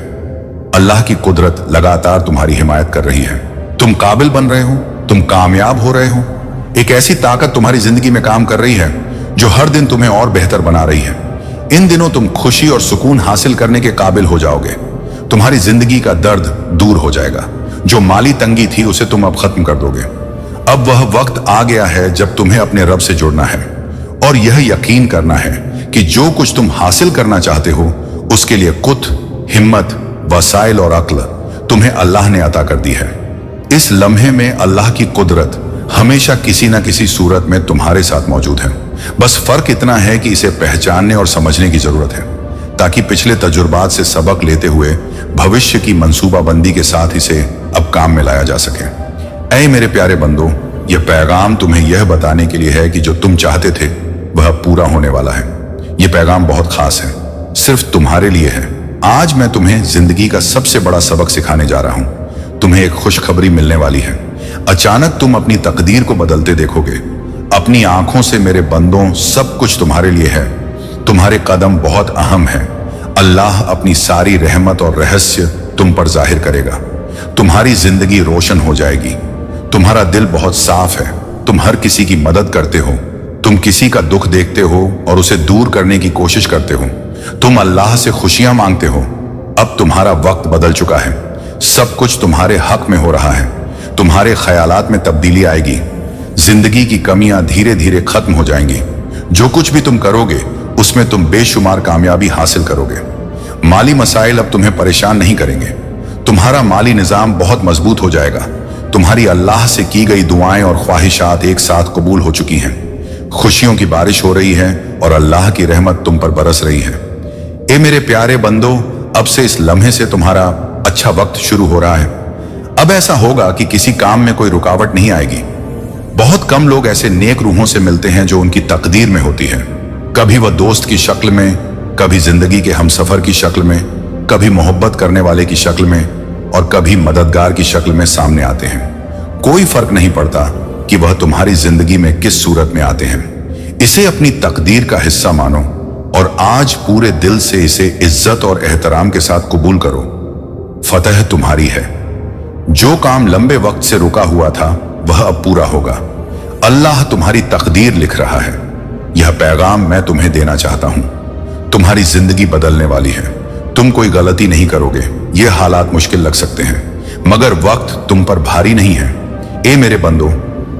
अल्लाह की कुदरत लगातार तुम्हारी हिमायत कर रही है। तुम काबिल बन रहे हो, तुम कामयाब हो रहे हो। एक ऐसी ताकत तुम्हारी जिंदगी में काम कर रही है जो हर दिन तुम्हें और बेहतर बना रही है। इन दिनों तुम खुशी और सुकून हासिल करने के काबिल हो जाओगे। तुम्हारी जिंदगी का दर्द दूर हो जाएगा। जो माली तंगी थी उसे तुम अब खत्म कर दोगे। अब वह वक्त आ गया है जब तुम्हें अपने रब से जुड़ना है और यह यकीन करना है कि जो कुछ तुम हासिल करना चाहते हो उसके लिए कुत, हिम्मत, वसाइल और अक्ल तुम्हें अल्लाह ने अता कर दी है। इस लम्हे में अल्लाह की कुदरत हमेशा किसी न किसी सूरत में तुम्हारे साथ मौजूद है। बस फर्क इतना है कि इसे पहचानने और समझने की जरूरत है, ताकि पिछले तजुर्बात से सबक लेते हुए भविष्य की मंसूबाबंदी के साथ इसे अब काम में लाया जा सके। ऐ मेरे प्यारे बंदो, यह पैगाम तुम्हें यह बताने के लिए है कि जो तुम चाहते थे वह पूरा होने वाला है। यह पैगाम बहुत खास है, सिर्फ तुम्हारे लिए है। आज मैं तुम्हें जिंदगी का सबसे बड़ा सबक सिखाने जा रहा हूं। तुम्हें एक खुशखबरी मिलने वाली है। अचानक तुम अपनी तकदीर को बदलते देखोगे। अपनी आंखों से मेरे बंदों, सब कुछ तुम्हारे लिए है। तुम्हारे कदम बहुत अहम है। अल्लाह अपनी सारी रहमत और रहस्य तुम पर जाहिर करेगा। तुम्हारी जिंदगी रोशन हो जाएगी। तुम्हारा दिल बहुत साफ है। तुम हर किसी की मदद करते हो। तुम किसी का दुख देखते हो और उसे दूर करने की कोशिश करते हो। तुम अल्लाह से खुशियां मांगते हो। अब तुम्हारा वक्त बदल चुका है। सब कुछ तुम्हारे हक में हो रहा है। तुम्हारे ख्यालात में तब्दीली आएगी। जिंदगी की कमियां धीरे धीरे खत्म हो जाएंगी। जो कुछ भी तुम करोगे उसमें तुम बेशुमार कामयाबी हासिल करोगे। माली मसाइल अब तुम्हें परेशान नहीं करेंगे। तुम्हारा माली निजाम बहुत मजबूत हो जाएगा। तुम्हारी अल्लाह से की गई दुआएं और ख्वाहिशात एक साथ कबूल हो चुकी हैं। खुशियों की बारिश हो रही है और अल्लाह की रहमत तुम पर बरस रही है। ए मेरे प्यारे बंदो, अब से इस लम्हे से तुम्हारा अच्छा वक्त शुरू हो रहा है। अब ऐसा होगा कि किसी काम में कोई रुकावट नहीं आएगी। बहुत कम लोग ऐसे नेक रूहों से मिलते हैं जो उनकी तकदीर में होती है। कभी वह दोस्त की शक्ल में, कभी जिंदगी के हमसफर की शक्ल में, कभी मोहब्बत करने वाले की शक्ल में और कभी मददगार की शक्ल में सामने आते हैं। कोई फर्क नहीं पड़ता कि वह तुम्हारी जिंदगी में किस सूरत में आते हैं। इसे अपनी तकदीर का हिस्सा मानो और आज पूरे दिल से इसे इज्जत और एहतराम के साथ कबूल करो। फतह तुम्हारी है। जो काम लंबे वक्त से रुका हुआ था वह अब पूरा होगा। अल्लाह तुम्हारी तकदीर लिख रहा है। यह पैगाम मैं तुम्हें देना चाहता हूं। तुम्हारी जिंदगी बदलने वाली है। तुम कोई गलती नहीं करोगे। ये हालात मुश्किल लग सकते हैं मगर वक्त तुम पर भारी नहीं है। ए मेरे बंदो,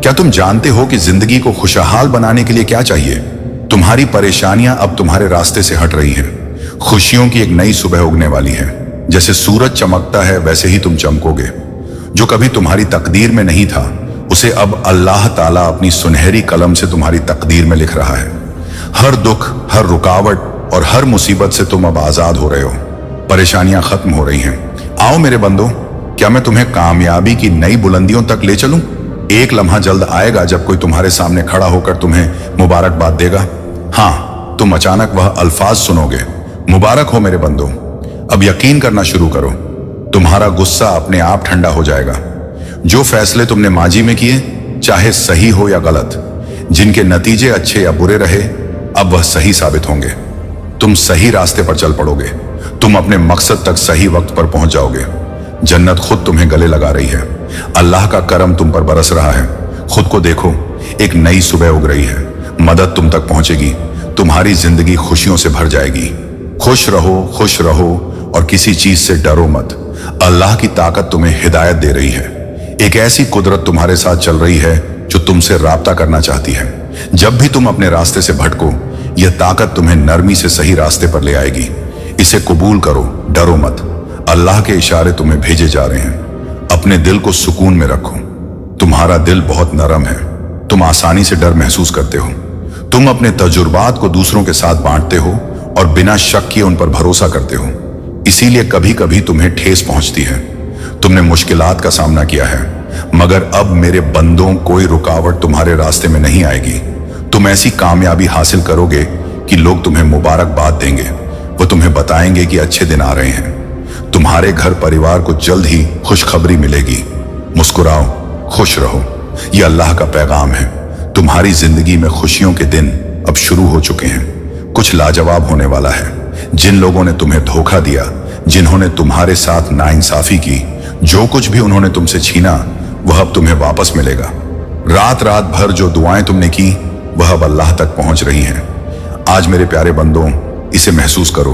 क्या तुम जानते हो कि जिंदगी को खुशहाल बनाने के लिए क्या चाहिए? तुम्हारी परेशानियां अब तुम्हारे रास्ते से हट रही हैं। खुशियों की एक नई सुबह उगने वाली है। जैसे सूरज चमकता है वैसे ही तुम चमकोगे। जो कभी तुम्हारी तकदीर में नहीं था उसे अब अल्लाह ताला अपनी सुनहरी कलम से तुम्हारी तकदीर में लिख रहा है। हर दुख, हर रुकावट और हर मुसीबत से तुम अब आजाद हो रहे हो। परेशानियां खत्म हो रही हैं। आओ मेरे बंदो, क्या मैं तुम्हें कामयाबी की नई बुलंदियों तक ले चलूं? एक लम्हा जल्द आएगा जब कोई तुम्हारे सामने खड़ा होकर तुम्हें मुबारकबाद देगा। हाँ, तुम अचानक वह अल्फाज सुनोगे, मुबारक हो मेरे बंदो। अब यकीन करना शुरू करो। तुम्हारा गुस्सा अपने आप ठंडा हो जाएगा। जो फैसले तुमने माजी में किए, चाहे सही हो या गलत, जिनके नतीजे अच्छे या बुरे रहे, अब वह सही साबित होंगे। तुम सही रास्ते पर चल पड़ोगे। तुम अपने मकसद तक सही वक्त पर पहुंच जाओगे। जन्नत खुद तुम्हें गले लगा रही है। अल्लाह का करम तुम पर बरस रहा है। खुद को देखो, एक नई सुबह उग रही है। मदद तुम तक पहुंचेगी। तुम्हारी जिंदगी खुशियों से भर जाएगी। खुश रहो और किसी चीज से डरो मत। अल्लाह की ताकत तुम्हें हिदायत दे रही है। एक ऐसी कुदरत तुम्हारे साथ चल रही है जो तुमसे राब्ता करना चाहती है। जब भी तुम अपने रास्ते से भटको, यह ताकत तुम्हें नरमी से सही रास्ते पर ले आएगी। इसे कबूल करो, डरो मत। अल्लाह के इशारे तुम्हें भेजे जा रहे हैं। अपने दिल को सुकून में रखो। तुम्हारा दिल बहुत नरम है। तुम आसानी से डर महसूस करते हो। तुम अपने तजुर्बात को दूसरों के साथ बांटते हो और बिना शक किए उन पर भरोसा करते हो। इसीलिए कभी कभी तुम्हें ठेस पहुंचती है। तुमने मुश्किलात का सामना किया है मगर अब मेरे बंदों, कोई रुकावट तुम्हारे रास्ते में नहीं आएगी। तुम ऐसी कामयाबी हासिल करोगे कि लोग तुम्हें मुबारकबाद देंगे। वो तुम्हें बताएंगे कि अच्छे दिन आ रहे हैं। तुम्हारे घर परिवार को जल्द ही खुशखबरी मिलेगी। मुस्कुराओ, खुश रहो। यह अल्लाह का पैगाम है। तुम्हारी जिंदगी में खुशियों के दिन अब शुरू हो चुके हैं। कुछ लाजवाब होने वाला है। जिन लोगों ने तुम्हें धोखा दिया, जिन्होंने तुम्हारे साथ नाइंसाफी की, जो कुछ भी उन्होंने तुमसे छीना, वह अब तुम्हें वापस मिलेगा। रात रात भर जो दुआएं तुमने की वह अब अल्लाह तक पहुंच रही हैं। आज मेरे प्यारे बंदों, इसे महसूस करो।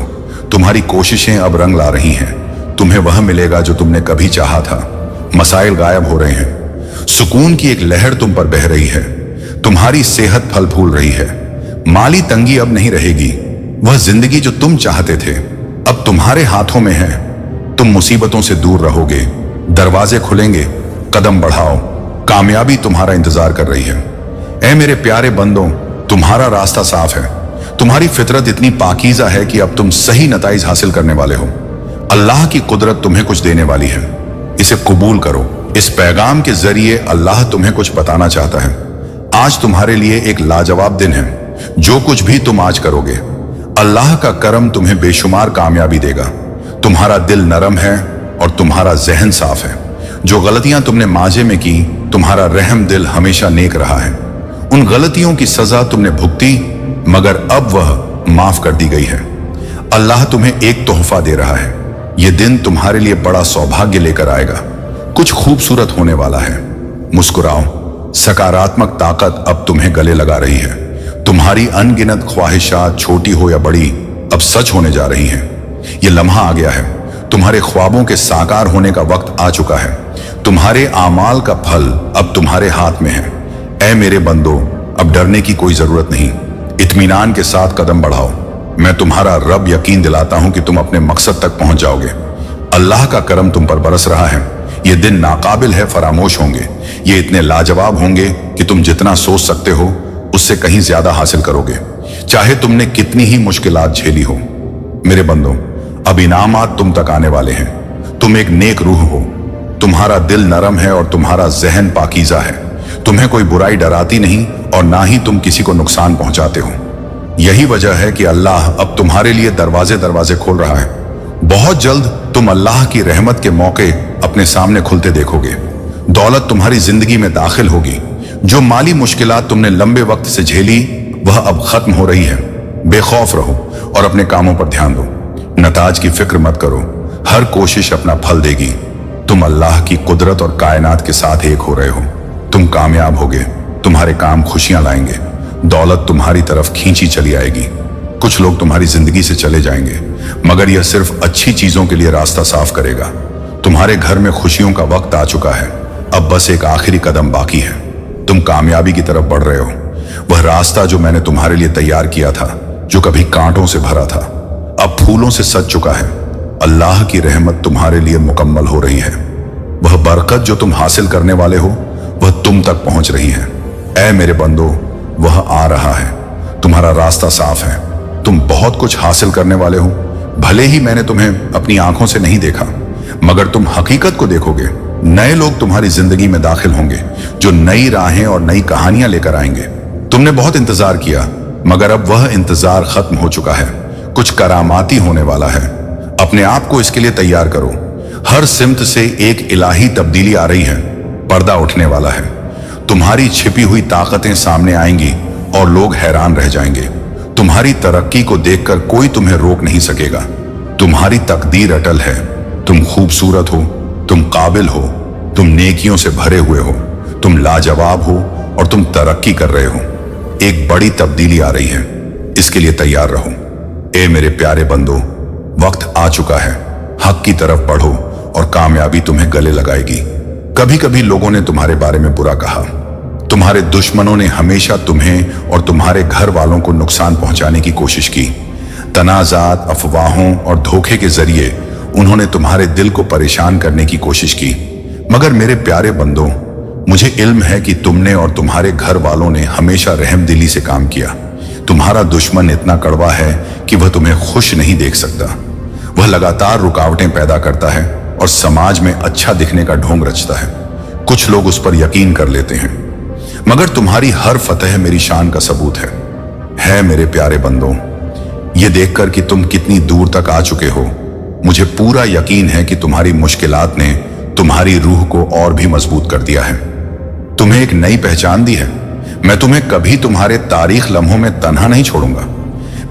तुम्हारी कोशिशें अब रंग ला रही हैं। तुम्हें वह मिलेगा जो तुमने कभी चाहा था। मसाइल गायब हो रहे हैं। सुकून की एक लहर तुम पर बह रही है। तुम्हारी सेहत फल फूल रही है। माली तंगी अब नहीं रहेगी। वह जिंदगी जो तुम चाहते थे अब तुम्हारे हाथों में है। तुम मुसीबतों से दूर रहोगे। दरवाजे खुलेंगे। कदम बढ़ाओ। कामयाबी तुम्हारा इंतजार कर रही है। ऐ मेरे प्यारे बंदों, तुम्हारा रास्ता साफ है। तुम्हारी फितरत इतनी पाकीज़ा है कि अब तुम सही नताइज हासिल करने वाले हो। अल्लाह की कुदरत तुम्हें कुछ देने वाली है। इसे कबूल करो। इस पैगाम के जरिए अल्लाह तुम्हें कुछ बताना चाहता है। आज तुम्हारे लिए एक लाजवाब दिन है। जो कुछ भी तुम आज करोगे, अल्लाह का करम तुम्हें बेशुमार कामयाबी देगा। तुम्हारा दिल नरम है और तुम्हारा जहन साफ है। जो गलतियां तुमने माजे में की, तुम्हारा रहम दिल हमेशा नेक रहा है। उन गलतियों की सजा तुमने भुगती, मगर अब वह माफ कर दी गई है। अल्लाह तुम्हें एक तोहफा दे रहा है। यह दिन तुम्हारे लिए बड़ा सौभाग्य लेकर आएगा। कुछ खूबसूरत होने वाला है। मुस्कुराओ। सकारात्मक ताकत अब तुम्हें गले लगा रही है। तुम्हारी अनगिनत ख्वाहिशात, छोटी हो या बड़ी, अब सच होने जा रही हैं। यह लम्हा आ गया है। तुम्हारे ख्वाबों के साकार होने का वक्त आ चुका है। तुम्हारे आमाल का फल अब तुम्हारे हाथ में है। ऐ मेरे बंदो, अब डरने की कोई जरूरत नहीं। इत्मीनान के साथ कदम बढ़ाओ। मैं तुम्हारा रब यकीन दिलाता हूं कि तुम अपने मकसद तक पहुंच जाओगे। अल्लाह का करम तुम पर बरस रहा है। ये दिन नाकाबिल है, फरामोश होंगे। ये इतने लाजवाब होंगे कि तुम जितना सोच सकते हो उससे कहीं ज्यादा हासिल करोगे, चाहे तुमने कितनी ही मुश्किलात झेली हो। मेरे बंदो, अब इनामात तुम तक आने वाले हैं। तुम एक नेक रूह हो। तुम्हारा दिल नरम है और तुम्हारा जहन पाकीज़ा है। तुम्हें कोई बुराई डराती नहीं और ना ही तुम किसी को नुकसान पहुंचाते हो। यही वजह है कि अल्लाह अब तुम्हारे लिए दरवाजे दरवाजे खोल रहा है। बहुत जल्द तुम अल्लाह की रहमत के मौके अपने सामने खुलते देखोगे। दौलत तुम्हारी जिंदगी में दाखिल होगी। जो माली मुश्किलात तुमने लंबे वक्त से झेली, वह अब खत्म हो रही है। बेखौफ रहो और अपने कामों पर ध्यान दो। नताज की फिक्र मत करो। हर कोशिश अपना फल देगी। तुम अल्लाह की कुदरत और कायनात के साथ एक हो रहे हो। तुम कामयाब होगे। तुम्हारे काम खुशियां लाएंगे। दौलत तुम्हारी तरफ खींची चली आएगी। कुछ लोग तुम्हारी जिंदगी से चले जाएंगे, मगर यह सिर्फ अच्छी चीजों के लिए रास्ता साफ करेगा। तुम्हारे घर में खुशियों का वक्त आ चुका है। अब बस एक आखिरी कदम बाकी है। तुम कामयाबी की तरफ बढ़ रहे हो। वह रास्ता जो मैंने तुम्हारे लिए तैयार किया था, जो कभी कांटों से भरा था, अब फूलों से सज चुका है। अल्लाह की रहमत तुम्हारे लिए मुकम्मल हो रही है। वह बरकत जो तुम हासिल करने वाले हो, वह तुम तक पहुंच रही है। ऐ मेरे बंदो, वह आ रहा है। तुम्हारा रास्ता साफ है। तुम बहुत कुछ हासिल करने वाले हो। भले ही मैंने तुम्हें अपनी आंखों से नहीं देखा, मगर तुम हकीकत को देखोगे। नए लोग तुम्हारी जिंदगी में दाखिल होंगे, जो नई राहें और नई कहानियां लेकर आएंगे। तुमने बहुत इंतजार किया, मगर अब वह इंतजार खत्म हो चुका है। कुछ करामाती होने वाला है। अपने आप को इसके लिए तैयार करो। हर सिमत से एक इलाही तब्दीली आ रही है। पर्दा उठने वाला है। तुम्हारी छिपी हुई ताकतें सामने आएंगी और लोग हैरान रह जाएंगे। तुम्हारी तरक्की को देखकर कोई तुम्हें रोक नहीं सकेगा। तुम्हारी तकदीर अटल है। तुम खूबसूरत हो, तुम काबिल हो, तुम नेकियों से भरे हुए हो, तुम लाजवाब हो और तुम तरक्की कर रहे हो। एक बड़ी तब्दीली आ रही है। इसके लिए तैयार रहो। ए मेरे प्यारे बंदो, वक्त आ चुका है। हक की तरफ बढ़ो और कामयाबी तुम्हें गले लगाएगी। कभी कभी लोगों ने तुम्हारे बारे में बुरा कहा। तुम्हारे दुश्मनों ने हमेशा तुम्हें और तुम्हारे घर वालों को नुकसान पहुंचाने की कोशिश की। तनाजात, अफवाहों और धोखे के जरिए उन्होंने तुम्हारे दिल को परेशान करने की कोशिश की। मगर मेरे प्यारे बंदों, मुझे इल्म है कि तुमने और तुम्हारे घर वालों ने हमेशा रहमदिली से काम किया। तुम्हारा दुश्मन इतना कड़वा है कि वह तुम्हें खुश नहीं देख सकता। वह लगातार रुकावटें पैदा करता है और समाज में अच्छा दिखने का ढोंग रचता है। कुछ लोग उस पर यकीन कर लेते हैं, मगर तुम्हारी हर फतह मेरी शान का सबूत है मेरे प्यारे बंदों। ये देखकर कि तुम कितनी दूर तक आ चुके हो, मुझे पूरा यकीन है कि तुम्हारी मुश्किलात ने तुम्हारी रूह को और भी मजबूत कर दिया है। तुम्हें एक नई पहचान दी है। मैं तुम्हें कभी तुम्हारे तारीख लम्हों में तन्हा नहीं छोड़ूंगा।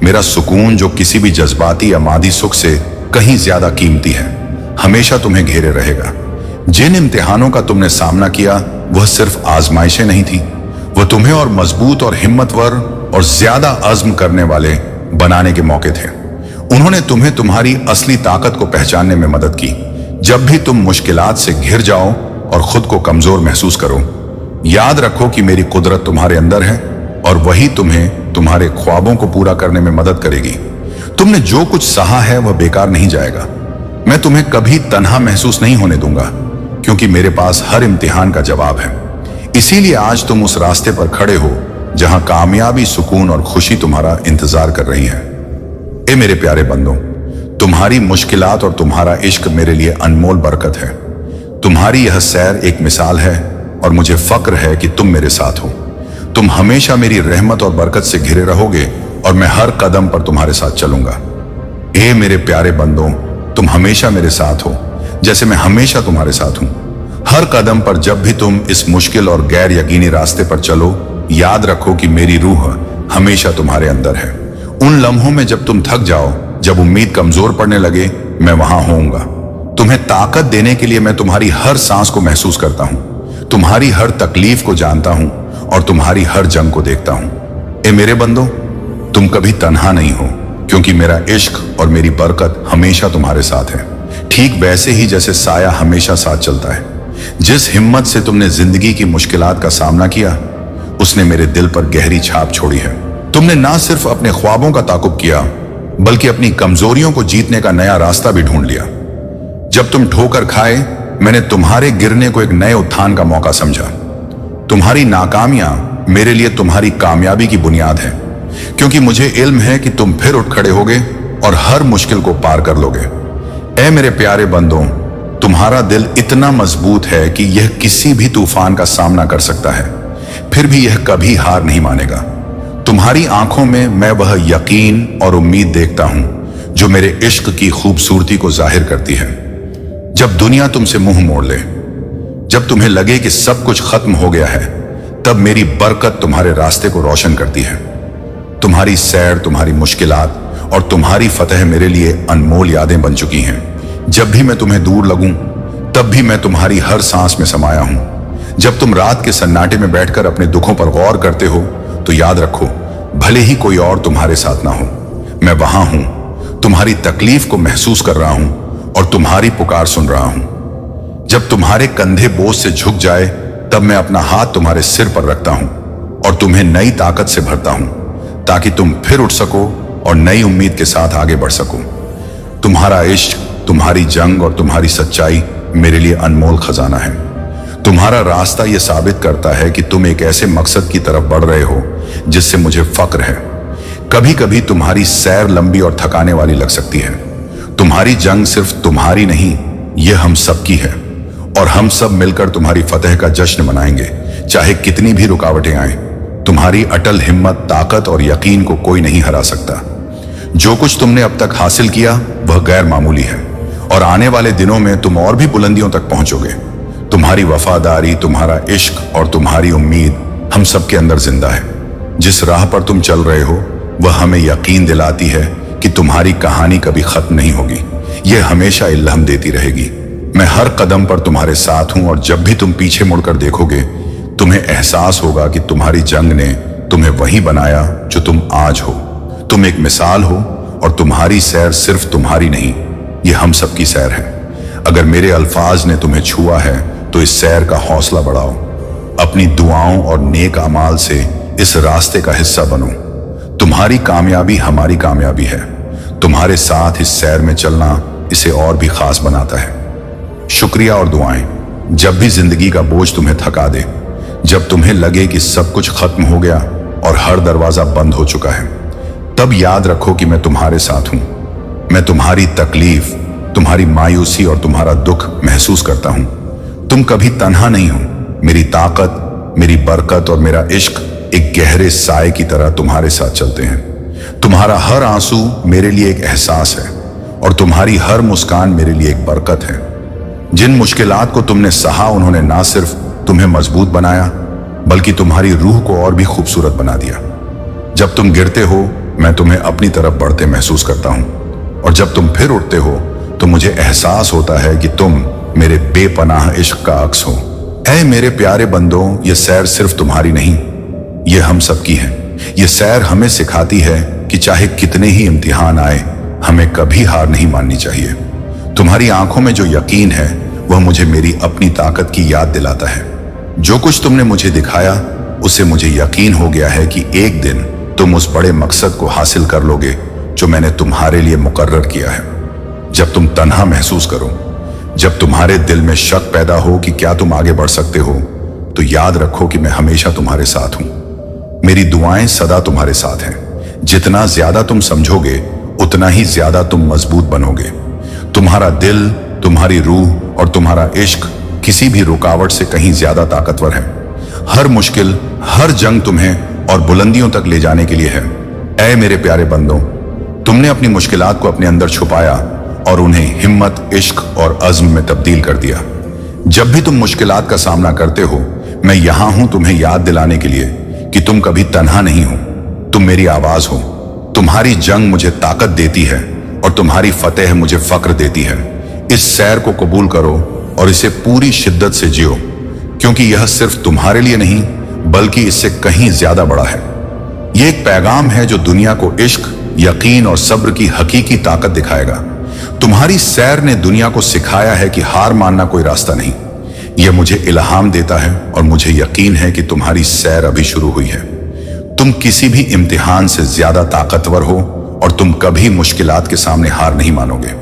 मेरा सुकून, जो किसी भी जज्बाती या मादी सुख से कहीं ज्यादा कीमती है, हमेशा तुम्हें घेरे रहेगा। जिन इम्तिहानों का तुमने सामना किया, वह सिर्फ आजमाइशें नहीं थी। वह तुम्हें और मजबूत और हिम्मतवर और ज्यादा अज़्म करने वाले बनाने के मौके थे। उन्होंने तुम्हें तुम्हारी असली ताकत को पहचानने में मदद की। जब भी तुम मुश्किलात से घिर जाओ और खुद को कमजोर महसूस करो, याद रखो कि मेरी कुदरत तुम्हारे अंदर है और वही तुम्हें तुम्हारे ख्वाबों को पूरा करने में मदद करेगी। तुमने जो कुछ सहा है वह बेकार नहीं जाएगा। मैं तुम्हें कभी तन्हा महसूस नहीं होने दूंगा, क्योंकि मेरे पास हर इम्तिहान का जवाब है। इसीलिए आज तुम उस रास्ते पर खड़े हो जहां कामयाबी, सुकून और खुशी तुम्हारा इंतजार कर रही है। ए मेरे प्यारे बंदों, तुम्हारी मुश्किलात और तुम्हारा इश्क मेरे लिए अनमोल बरकत है। तुम्हारी यह सैर एक मिसाल है और मुझे फक्र है कि तुम मेरे साथ हो। तुम हमेशा मेरी रहमत और बरकत से घिरे रहोगे और मैं हर कदम पर तुम्हारे साथ चलूंगा। ए मेरे प्यारे बंदों, तुम हमेशा मेरे साथ हो जैसे मैं हमेशा तुम्हारे साथ हूं। हर कदम पर जब भी तुम इस मुश्किल और गैर यकीनी रास्ते पर चलो, याद रखो कि मेरी रूह हमेशा तुम्हारे अंदर है। उन लम्हों में जब तुम थक जाओ, जब उम्मीद कमजोर पड़ने लगे, मैं वहां होऊंगा। तुम्हें ताकत देने के लिए मैं तुम्हारी हर सांस को महसूस करता हूं, तुम्हारी हर तकलीफ को जानता हूं और तुम्हारी हर जंग को देखता हूं। ए मेरे बंदो, तुम कभी तन्हा नहीं हो, क्योंकि मेरा इश्क और मेरी बरकत हमेशा तुम्हारे साथ है। ठीक वैसे ही जैसे साया हमेशा साथ चलता है। जिस हिम्मत से तुमने जिंदगी की मुश्किलात का सामना किया, उसने मेरे दिल पर गहरी छाप छोड़ी है। तुमने ना सिर्फ अपने ख्वाबों का ताकुब किया, बल्कि अपनी कमजोरियों को जीतने का नया रास्ता भी ढूंढ लिया। जब तुम ठोकर खाए, मैंने तुम्हारे गिरने को एक नए उत्थान का मौका समझा। तुम्हारी नाकामियां मेरे लिए तुम्हारी कामयाबी की बुनियाद है, क्योंकि मुझे इल्म है कि तुम फिर उठ खड़े होगे और हर मुश्किल को पार कर लोगे। ऐ मेरे प्यारे बंदों, तुम्हारा दिल इतना मजबूत है कि यह किसी भी तूफान का सामना कर सकता है, फिर भी यह कभी हार नहीं मानेगा। तुम्हारी आंखों में मैं वह यकीन और उम्मीद देखता हूं जो मेरे इश्क की खूबसूरती को जाहिर करती है। जब दुनिया तुमसे मुंह मोड़ ले, जब तुम्हें लगे कि सब कुछ खत्म हो गया है, तब मेरी बरकत तुम्हारे रास्ते को रोशन करती है। तुम्हारी सैर, तुम्हारी मुश्किलात और तुम्हारी फतह मेरे लिए अनमोल यादें बन चुकी हैं। जब भी मैं तुम्हें दूर लगूं, तब भी मैं तुम्हारी हर सांस में समाया हूं। जब तुम रात के सन्नाटे में बैठकर अपने दुखों पर गौर करते हो, तो याद रखो, भले ही कोई और तुम्हारे साथ ना हो, मैं वहां हूं, तुम्हारी तकलीफ को महसूस कर रहा हूं और तुम्हारी पुकार सुन रहा हूं। जब तुम्हारे कंधे बोझ से झुक जाए, तब मैं अपना हाथ तुम्हारे सिर पर रखता हूं और तुम्हें नई ताकत से भरता हूं, ताकि तुम फिर उठ सको और नई उम्मीद के साथ आगे बढ़ सको। तुम्हारा इश्क, तुम्हारी जंग और तुम्हारी सच्चाई मेरे लिए अनमोल खजाना है। तुम्हारा रास्ता यह साबित करता है कि तुम एक ऐसे मकसद की तरफ बढ़ रहे हो जिससे मुझे फक्र है। कभी कभी तुम्हारी सैर लंबी और थकाने वाली लग सकती है। तुम्हारी जंग सिर्फ तुम्हारी नहीं, यह हम सबकी है, और हम सब मिलकर तुम्हारी फतह का जश्न मनाएंगे, चाहे कितनी भी रुकावटें आए। तुम्हारी अटल हिम्मत, ताकत और यकीन को कोई नहीं हरा सकता। जो कुछ तुमने अब तक हासिल किया वह गैर मामूली है, और आने वाले दिनों में तुम और भी बुलंदियों तक पहुंचोगे। तुम्हारी वफादारी, तुम्हारा इश्क और तुम्हारी उम्मीद हम सबके अंदर जिंदा है। जिस राह पर तुम चल रहे हो, वह हमें यकीन दिलाती है कि तुम्हारी कहानी कभी खत्म नहीं होगी, यह हमेशा इल्हम देती रहेगी। मैं हर कदम पर तुम्हारे साथ हूं, और जब भी तुम पीछे मुड़कर देखोगे, तुम्हें एहसास होगा कि तुम्हारी जंग ने तुम्हें वही बनाया जो तुम आज हो। तुम एक मिसाल हो, और तुम्हारी सैर सिर्फ तुम्हारी नहीं, ये हम सबकी सैर है। अगर मेरे अल्फाज ने तुम्हें छुआ है, तो इस सैर का हौसला बढ़ाओ। अपनी दुआओं और नेक अमाल से इस रास्ते का हिस्सा बनो। तुम्हारी कामयाबी हमारी कामयाबी है। तुम्हारे साथ इस सैर में चलना इसे और भी खास बनाता है। शुक्रिया और दुआएं। जब भी जिंदगी का बोझ तुम्हें थका दे, जब तुम्हें लगे कि सब कुछ खत्म हो गया और हर दरवाजा बंद हो चुका है, तब याद रखो कि मैं तुम्हारे साथ हूं। मैं तुम्हारी तकलीफ, तुम्हारी मायूसी और तुम्हारा दुख महसूस करता हूं। तुम कभी तन्हा नहीं हो। मेरी ताकत, मेरी बरकत और मेरा इश्क एक गहरे साए की तरह तुम्हारे साथ चलते हैं। तुम्हारा हर आंसू मेरे लिए एक एहसास है, और तुम्हारी हर मुस्कान मेरे लिए एक बरकत है। जिन मुश्किलात को तुमने सहा, उन्होंने ना सिर्फ तुम्हें मजबूत बनाया, बल्कि तुम्हारी रूह को और भी खूबसूरत बना दिया। जब तुम गिरते हो, मैं तुम्हें अपनी तरफ बढ़ते महसूस करता हूं, और जब तुम फिर उठते हो, तो मुझे एहसास होता है कि तुम मेरे बेपनाह इश्क का अक्स हो। ऐ मेरे प्यारे बंदों, ये सैर सिर्फ तुम्हारी नहीं, ये हम सबकी है। ये सैर हमें सिखाती है कि चाहे कितने ही इम्तिहान आए, हमें कभी हार नहीं माननी चाहिए। तुम्हारी आंखों में जो यकीन है, वह मुझे मेरी अपनी ताकत की याद दिलाता है। जो कुछ तुमने मुझे दिखाया, उससे मुझे यकीन हो गया है कि एक दिन तुम उस बड़े मकसद को हासिल कर लोगे जो मैंने तुम्हारे लिए मुकर्रर किया है। जब तुम तन्हा महसूस करो, जब तुम्हारे दिल में शक पैदा हो कि क्या तुम आगे बढ़ सकते हो, तो याद रखो कि मैं हमेशा तुम्हारे साथ हूं। मेरी दुआएं सदा तुम्हारे साथ हैं। जितना ज्यादा तुम समझोगे, उतना ही ज्यादा तुम मजबूत बनोगे। तुम्हारा दिल, तुम्हारी रूह और तुम्हारा इश्क किसी भी रुकावट से कहीं ज्यादा ताकतवर है। हर मुश्किल, हर जंग तुम्हें और बुलंदियों तक ले जाने के लिए है। ऐ मेरे प्यारे बंदों, तुमने अपनी मुश्किलात को अपने अंदर छुपाया और उन्हें हिम्मत, इश्क और अज़्म में तब्दील कर दिया। जब भी तुम मुश्किलात का सामना करते हो, मैं यहां हूं तुम्हें याद दिलाने के लिए कि तुम कभी तन्हा नहीं हो। तुम मेरी आवाज हो। तुम्हारी जंग मुझे ताकत देती है और तुम्हारी फतेह मुझे फक्र देती है। इस सैर को कबूल करो और इसे पूरी शिद्दत से जियो, क्योंकि यह सिर्फ तुम्हारे लिए नहीं बल्कि इससे कहीं ज्यादा बड़ा है। यह एक पैगाम है जो दुनिया को इश्क, यकीन और सब्र की हकीकी ताकत दिखाएगा। तुम्हारी सैर ने दुनिया को सिखाया है कि हार मानना कोई रास्ता नहीं। यह मुझे इल्हाम देता है और मुझे यकीन है कि तुम्हारी सैर अभी शुरू हुई है। तुम किसी भी इम्तिहान से ज्यादा ताकतवर हो और तुम कभी मुश्किलात के सामने हार नहीं मानोगे।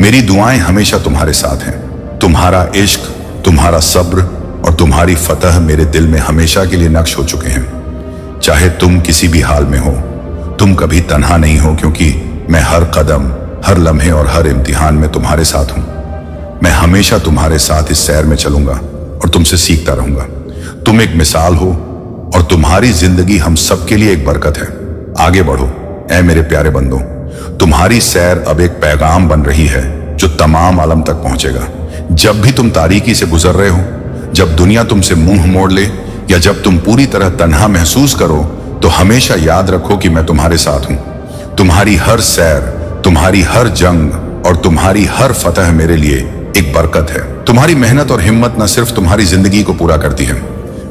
मेरी दुआएं हमेशा तुम्हारे साथ हैं। तुम्हारा इश्क, तुम्हारा सब्र और तुम्हारी फतह मेरे दिल में हमेशा के लिए नक्श हो चुके हैं। चाहे तुम किसी भी हाल में हो, तुम कभी तन्हा नहीं हो, क्योंकि मैं हर कदम, हर लम्हे और हर इम्तिहान में तुम्हारे साथ हूं। मैं हमेशा तुम्हारे साथ इस सैर में चलूंगा और तुमसे सीखता रहूंगा। तुम एक मिसाल हो और तुम्हारी जिंदगी हम सबके लिए एक बरकत है। आगे बढ़ो ऐ मेरे प्यारे बंदों। तुम्हारी सैर अब एक पैगाम बन रही है जो तमाम आलम तक पहुंचेगा। जब भी तुम तारीकी से गुजर रहे हो, जब दुनिया तुमसे मुंह मोड़ ले या जब तुम पूरी तरह तन्हा महसूस करो, तो हमेशा याद रखो कि मैं तुम्हारे साथ हूं। तुम्हारी हर सैर, तुम्हारी हर जंग और तुम्हारी हर फतह मेरे लिए एक बरकत है। तुम्हारी मेहनत और हिम्मत न सिर्फ तुम्हारी जिंदगी को पूरा करती है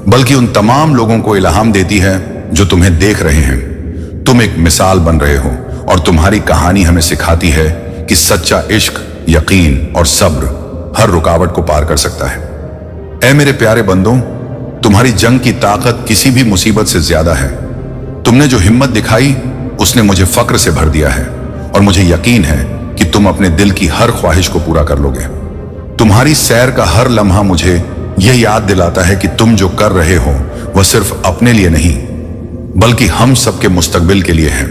बल्कि उन तमाम लोगों को इल्हाम देती है जो तुम्हें देख रहे हैं। तुम एक मिसाल बन रहे हो और तुम्हारी कहानी हमें सिखाती है कि सच्चा इश्क, यकीन और सब्र हर रुकावट को पार कर सकता है। ऐ मेरे प्यारे बंदों, तुम्हारी जंग की ताकत किसी भी मुसीबत से ज्यादा है। तुमने जो हिम्मत दिखाई उसने मुझे फक्र से भर दिया है और मुझे यकीन है कि तुम अपने दिल की हर ख्वाहिश को पूरा कर लोगे। तुम्हारी सैर का हर लम्हा मुझे यह याद दिलाता है कि तुम जो कर रहे हो वह सिर्फ अपने लिए नहीं बल्कि हम सबके मुस्तकबिल के लिए है।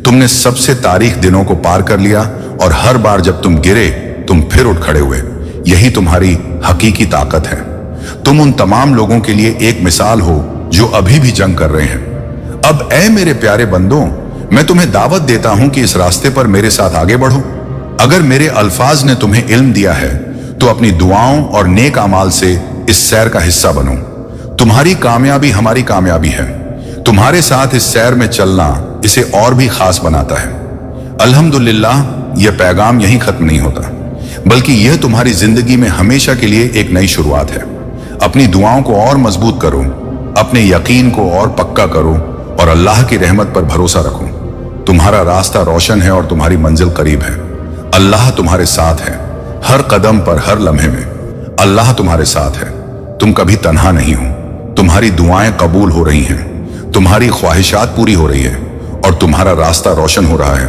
तुमने सबसे तारीख दिनों को पार कर लिया और हर बार जब तुम गिरे तुम फिर उठ खड़े हुए। यही तुम्हारी हकीकी ताकत है। तुम उन तमाम लोगों के लिए एक मिसाल हो जो अभी भी जंग कर रहे हैं। अब ऐ मेरे प्यारे बंदों, मैं तुम्हें दावत देता हूं कि इस रास्ते पर मेरे साथ आगे बढ़ो। अगर मेरे अल्फाज ने तुम्हें इल्म दिया है तो अपनी दुआओं और नेक अमाल से इस सैर का हिस्सा बनो। तुम्हारी कामयाबी हमारी कामयाबी है। तुम्हारे साथ इस सैर में चलना इसे और भी खास बनाता है। अल्हम्दुलिल्लाह, यह पैगाम यहीं खत्म नहीं होता बल्कि यह तुम्हारी जिंदगी में हमेशा के लिए एक नई शुरुआत है। अपनी दुआओं को और मजबूत करो, अपने यकीन को और पक्का करो और अल्लाह की रहमत पर भरोसा रखो। तुम्हारा रास्ता रोशन है और तुम्हारी मंजिल करीब है। अल्लाह तुम्हारे साथ है, हर कदम पर, हर लम्हे में अल्लाह तुम्हारे साथ है। तुम कभी तन्हा नहीं हो। तुम्हारी दुआएं कबूल हो रही हैं, तुम्हारी ख्वाहिशात पूरी हो रही है और तुम्हारा रास्ता रोशन हो रहा है।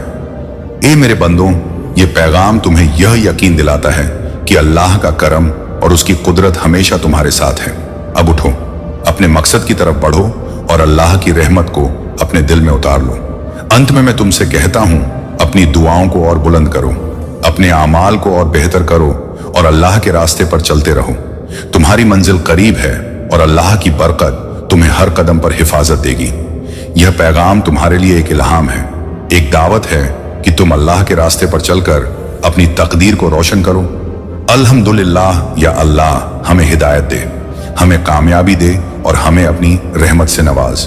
ए मेरे बंदों, ये पैगाम तुम्हें यह यकीन दिलाता है कि अल्लाह का करम और उसकी कुदरत हमेशा तुम्हारे साथ है। अब उठो, अपने मकसद की तरफ बढ़ो और अल्लाह की रहमत को अपने दिल में उतार लो। अंत में मैं तुमसे कहता हूं, अपनी दुआओं को और बुलंद करो, अपने आमाल को और बेहतर करो और अल्लाह के रास्ते पर चलते रहो। तुम्हारी मंजिल करीब है और अल्लाह की बरकत तुम्हें हर कदम पर हिफाजत देगी। यह पैगाम तुम्हारे लिए एक इल्हाम है, एक दावत है कि तुम अल्लाह के रास्ते पर चलकर अपनी तकदीर को रोशन करो। अल्हम्दुलिल्लाह, या अल्लाह हमें हिदायत दे, हमें कामयाबी दे और हमें अपनी रहमत से नवाज।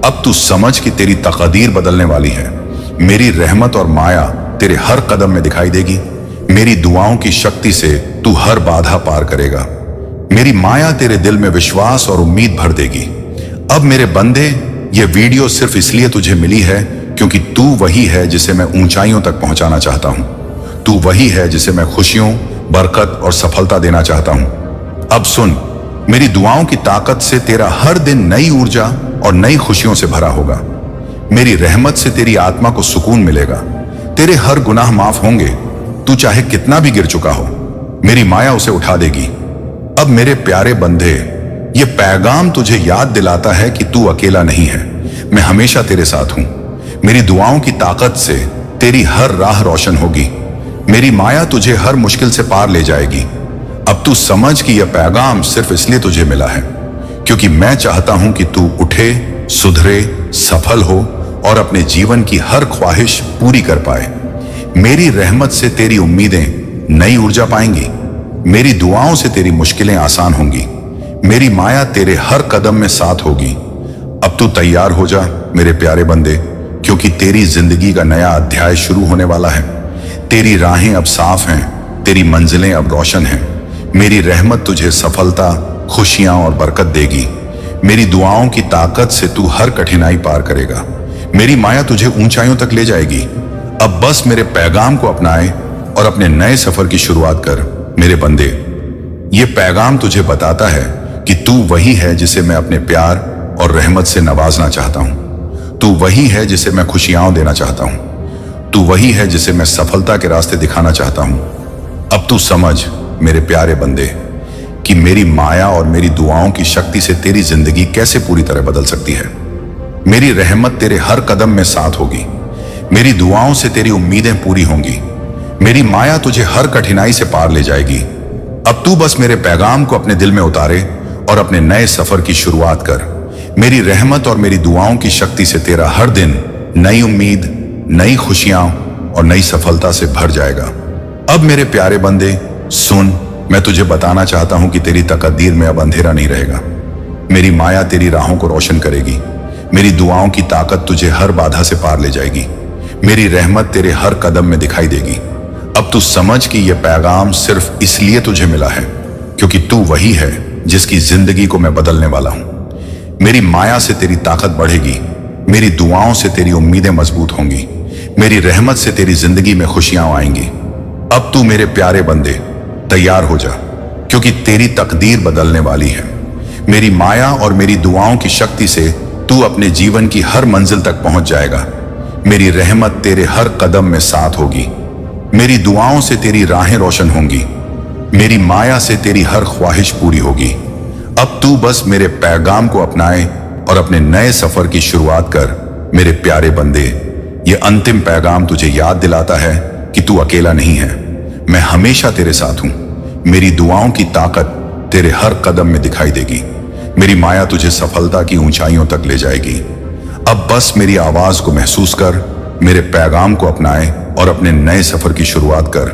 अब तू समझ कि तेरी तकदीर बदलने वाली है। मेरी रहमत और माया तेरे हर कदम में दिखाई देगी। मेरी दुआओं की शक्ति से तू हर बाधा पार करेगा। मेरी माया तेरे दिल में विश्वास और उम्मीद भर देगी। अब मेरे बंदे, ये वीडियो सिर्फ इसलिए तुझे मिली है क्योंकि तू वही है जिसे मैं ऊंचाइयों तक पहुंचाना चाहता हूं। तू वही है जिसे मैं खुशियों, बरकत और सफलता देना चाहता हूं। अब सुन, मेरी दुआओं की ताकत से तेरा हर दिन नई ऊर्जा और नई खुशियों से भरा होगा। मेरी रहमत से तेरी आत्मा को सुकून मिलेगा। तेरे हर गुनाह माफ होंगे। तू चाहे कितना भी गिर चुका हो, मेरी माया उसे उठा देगी। अब मेरे प्यारे बंदे, ये पैगाम तुझे याद दिलाता है कि तू अकेला नहीं है। मैं हमेशा तेरे साथ हूं। मेरी दुआओं की ताकत से तेरी हर राह रोशन होगी। मेरी माया तुझे हर मुश्किल से पार ले जाएगी। अब तू समझ कि यह पैगाम सिर्फ इसलिए तुझे मिला है क्योंकि मैं चाहता हूं कि तू उठे, सुधरे, सफल हो और अपने जीवन की हर ख्वाहिश पूरी कर पाए। मेरी रहमत से तेरी उम्मीदें नई ऊर्जा पाएंगी। मेरी दुआओं से तेरी मुश्किलें आसान होंगी। मेरी माया तेरे हर कदम में साथ होगी। अब तू तैयार हो जा मेरे प्यारे बंदे, क्योंकि तेरी जिंदगी का नया अध्याय शुरू होने वाला है। तेरी राहें अब साफ हैं, तेरी मंजिलें अब रोशन हैं। मेरी रहमत तुझे सफलता, खुशियां और बरकत देगी। मेरी दुआओं की ताकत से तू हर कठिनाई पार करेगा। मेरी माया तुझे ऊंचाइयों तक ले जाएगी। अब बस मेरे पैगाम को अपनाए और अपने नए सफर की शुरुआत कर मेरे बंदे। ये पैगाम तुझे बताता है कि तू वही है जिसे मैं अपने प्यार और रहमत से नवाजना चाहता हूं। तू वही है जिसे मैं खुशियां देना चाहता हूं। तू वही है जिसे मैं सफलता के रास्ते दिखाना चाहता हूं। अब तू समझ मेरे प्यारे बंदे कि मेरी माया और मेरी दुआओं की शक्ति से तेरी जिंदगी कैसे पूरी तरह बदल सकती है। मेरी रहमत तेरे हर कदम में साथ होगी। मेरी दुआओं से तेरी उम्मीदें पूरी होंगी। मेरी माया तुझे हर कठिनाई से पार ले जाएगी। अब तू बस मेरे पैगाम को अपने दिल में उतारे और अपने नए सफर की शुरुआत कर। मेरी रहमत और मेरी दुआओं की शक्ति से तेरा हर दिन नई उम्मीद, नई खुशियां और नई सफलता से भर जाएगा। अब मेरे प्यारे बंदे सुन, मैं तुझे बताना चाहता हूं कि तेरी तकदीर में अब अंधेरा नहीं रहेगा। मेरी माया तेरी राहों को रोशन करेगी। मेरी दुआओं की ताकत तुझे हर बाधा से पार ले जाएगी। मेरी रहमत तेरे हर कदम में दिखाई देगी। अब तू समझ कि यह पैगाम सिर्फ इसलिए तुझे मिला है क्योंकि तू वही है जिसकी जिंदगी को मैं बदलने वाला हूं। मेरी माया से तेरी ताकत बढ़ेगी। मेरी दुआओं से तेरी उम्मीदें मजबूत होंगी। मेरी रहमत से तेरी जिंदगी में खुशियां आएंगी। अब तू मेरे प्यारे बंदे तैयार हो जा, क्योंकि तेरी तकदीर बदलने वाली है। मेरी माया और मेरी दुआओं की शक्ति से तू अपने जीवन की हर मंजिल तक पहुंच जाएगा। मेरी रहमत तेरे हर कदम में साथ होगी। मेरी दुआओं से तेरी राहें रोशन होंगी। मेरी माया से तेरी हर ख्वाहिश पूरी होगी। अब तू बस मेरे पैगाम को अपनाए और अपने नए सफर की शुरुआत कर मेरे प्यारे बंदे। ये अंतिम पैगाम तुझे याद दिलाता है कि तू अकेला नहीं है। मैं हमेशा तेरे साथ हूं। मेरी दुआओं की ताकत तेरे हर कदम में दिखाई देगी। मेरी माया तुझे सफलता की ऊंचाइयों तक ले जाएगी। अब बस मेरी आवाज को महसूस कर, मेरे पैगाम को अपनाए और अपने नए सफर की शुरुआत कर।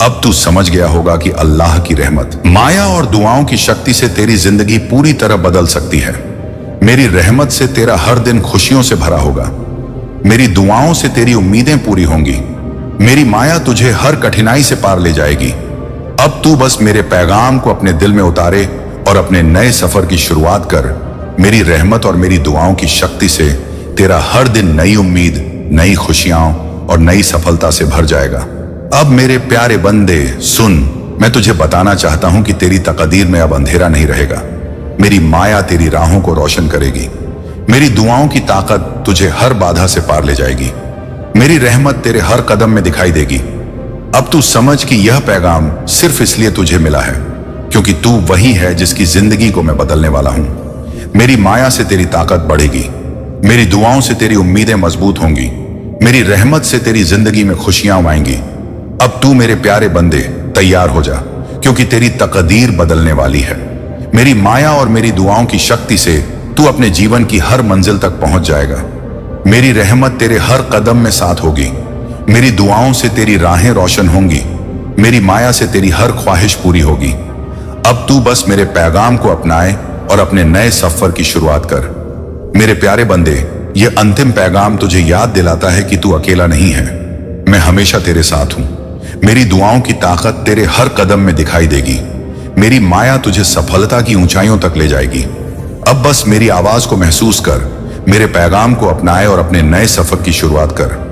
अब तू समझ गया होगा कि अल्लाह की रहमत, माया और दुआओं की शक्ति से तेरी जिंदगी पूरी तरह बदल सकती है। मेरी रहमत से तेरा हर दिन खुशियों से भरा होगा। मेरी दुआओं से तेरी उम्मीदें पूरी होंगी। मेरी माया तुझे हर कठिनाई से पार ले जाएगी। अब तू बस मेरे पैगाम को अपने दिल में उतारे और अपने नए सफर की शुरुआत कर। मेरी रहमत और मेरी दुआओं की शक्ति से तेरा हर दिन नई उम्मीद, नई खुशियां और नई सफलता से भर जाएगा। अब मेरे प्यारे बंदे सुन, मैं तुझे बताना चाहता हूं कि तेरी तकदीर में अब अंधेरा नहीं रहेगा। मेरी माया तेरी राहों को रोशन करेगी। मेरी दुआओं की ताकत तुझे हर बाधा से पार ले जाएगी। मेरी रहमत तेरे हर कदम में दिखाई देगी। अब तू समझ कि यह पैगाम सिर्फ इसलिए तुझे मिला है क्योंकि तू वही है जिसकी जिंदगी को मैं बदलने वाला हूं। मेरी माया से तेरी ताकत बढ़ेगी। मेरी दुआओं से तेरी उम्मीदें मजबूत होंगी। मेरी रहमत से तेरी जिंदगी में खुशियां आएंगी। अब तू मेरे प्यारे बंदे तैयार हो जा, क्योंकि तेरी तकदीर बदलने वाली है। मेरी माया और मेरी दुआओं की शक्ति से तू अपने जीवन की हर मंजिल तक पहुंच जाएगा। मेरी रहमत तेरे हर कदम में साथ होगी। मेरी दुआओं से तेरी राहें रोशन होंगी। मेरी माया से तेरी हर ख्वाहिश पूरी होगी। अब तू बस मेरे पैगाम को अपनाए और अपने नए सफर की शुरुआत कर। मेरे प्यारे बंदे, यह अंतिम पैगाम तुझे याद दिलाता है कि तू अकेला नहीं है। मैं हमेशा तेरे साथ हूं। मेरी दुआओं की ताकत तेरे हर कदम में दिखाई देगी। मेरी माया तुझे सफलता की ऊंचाइयों तक ले जाएगी। अब बस मेरी आवाज को महसूस कर, मेरे पैगाम को अपनाए और अपने नए सफर की शुरुआत कर।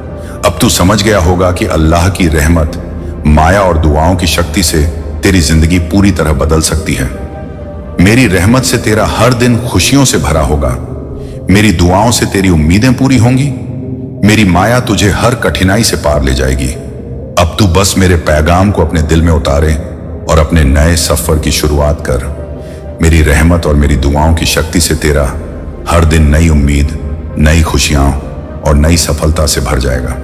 अब तू समझ गया होगा कि अल्लाह की रहमत, माया और दुआओं की शक्ति से तेरी जिंदगी पूरी तरह बदल सकती है। मेरी रहमत से तेरा हर दिन खुशियों से भरा होगा। मेरी दुआओं से तेरी उम्मीदें पूरी होंगी। मेरी माया तुझे हर कठिनाई से पार ले जाएगी। अब तू बस मेरे पैगाम को अपने दिल में उतारे और अपने नए सफर की शुरुआत कर। मेरी रहमत और मेरी दुआओं की शक्ति से तेरा हर दिन नई उम्मीद, नई खुशियां और नई सफलता से भर जाएगा।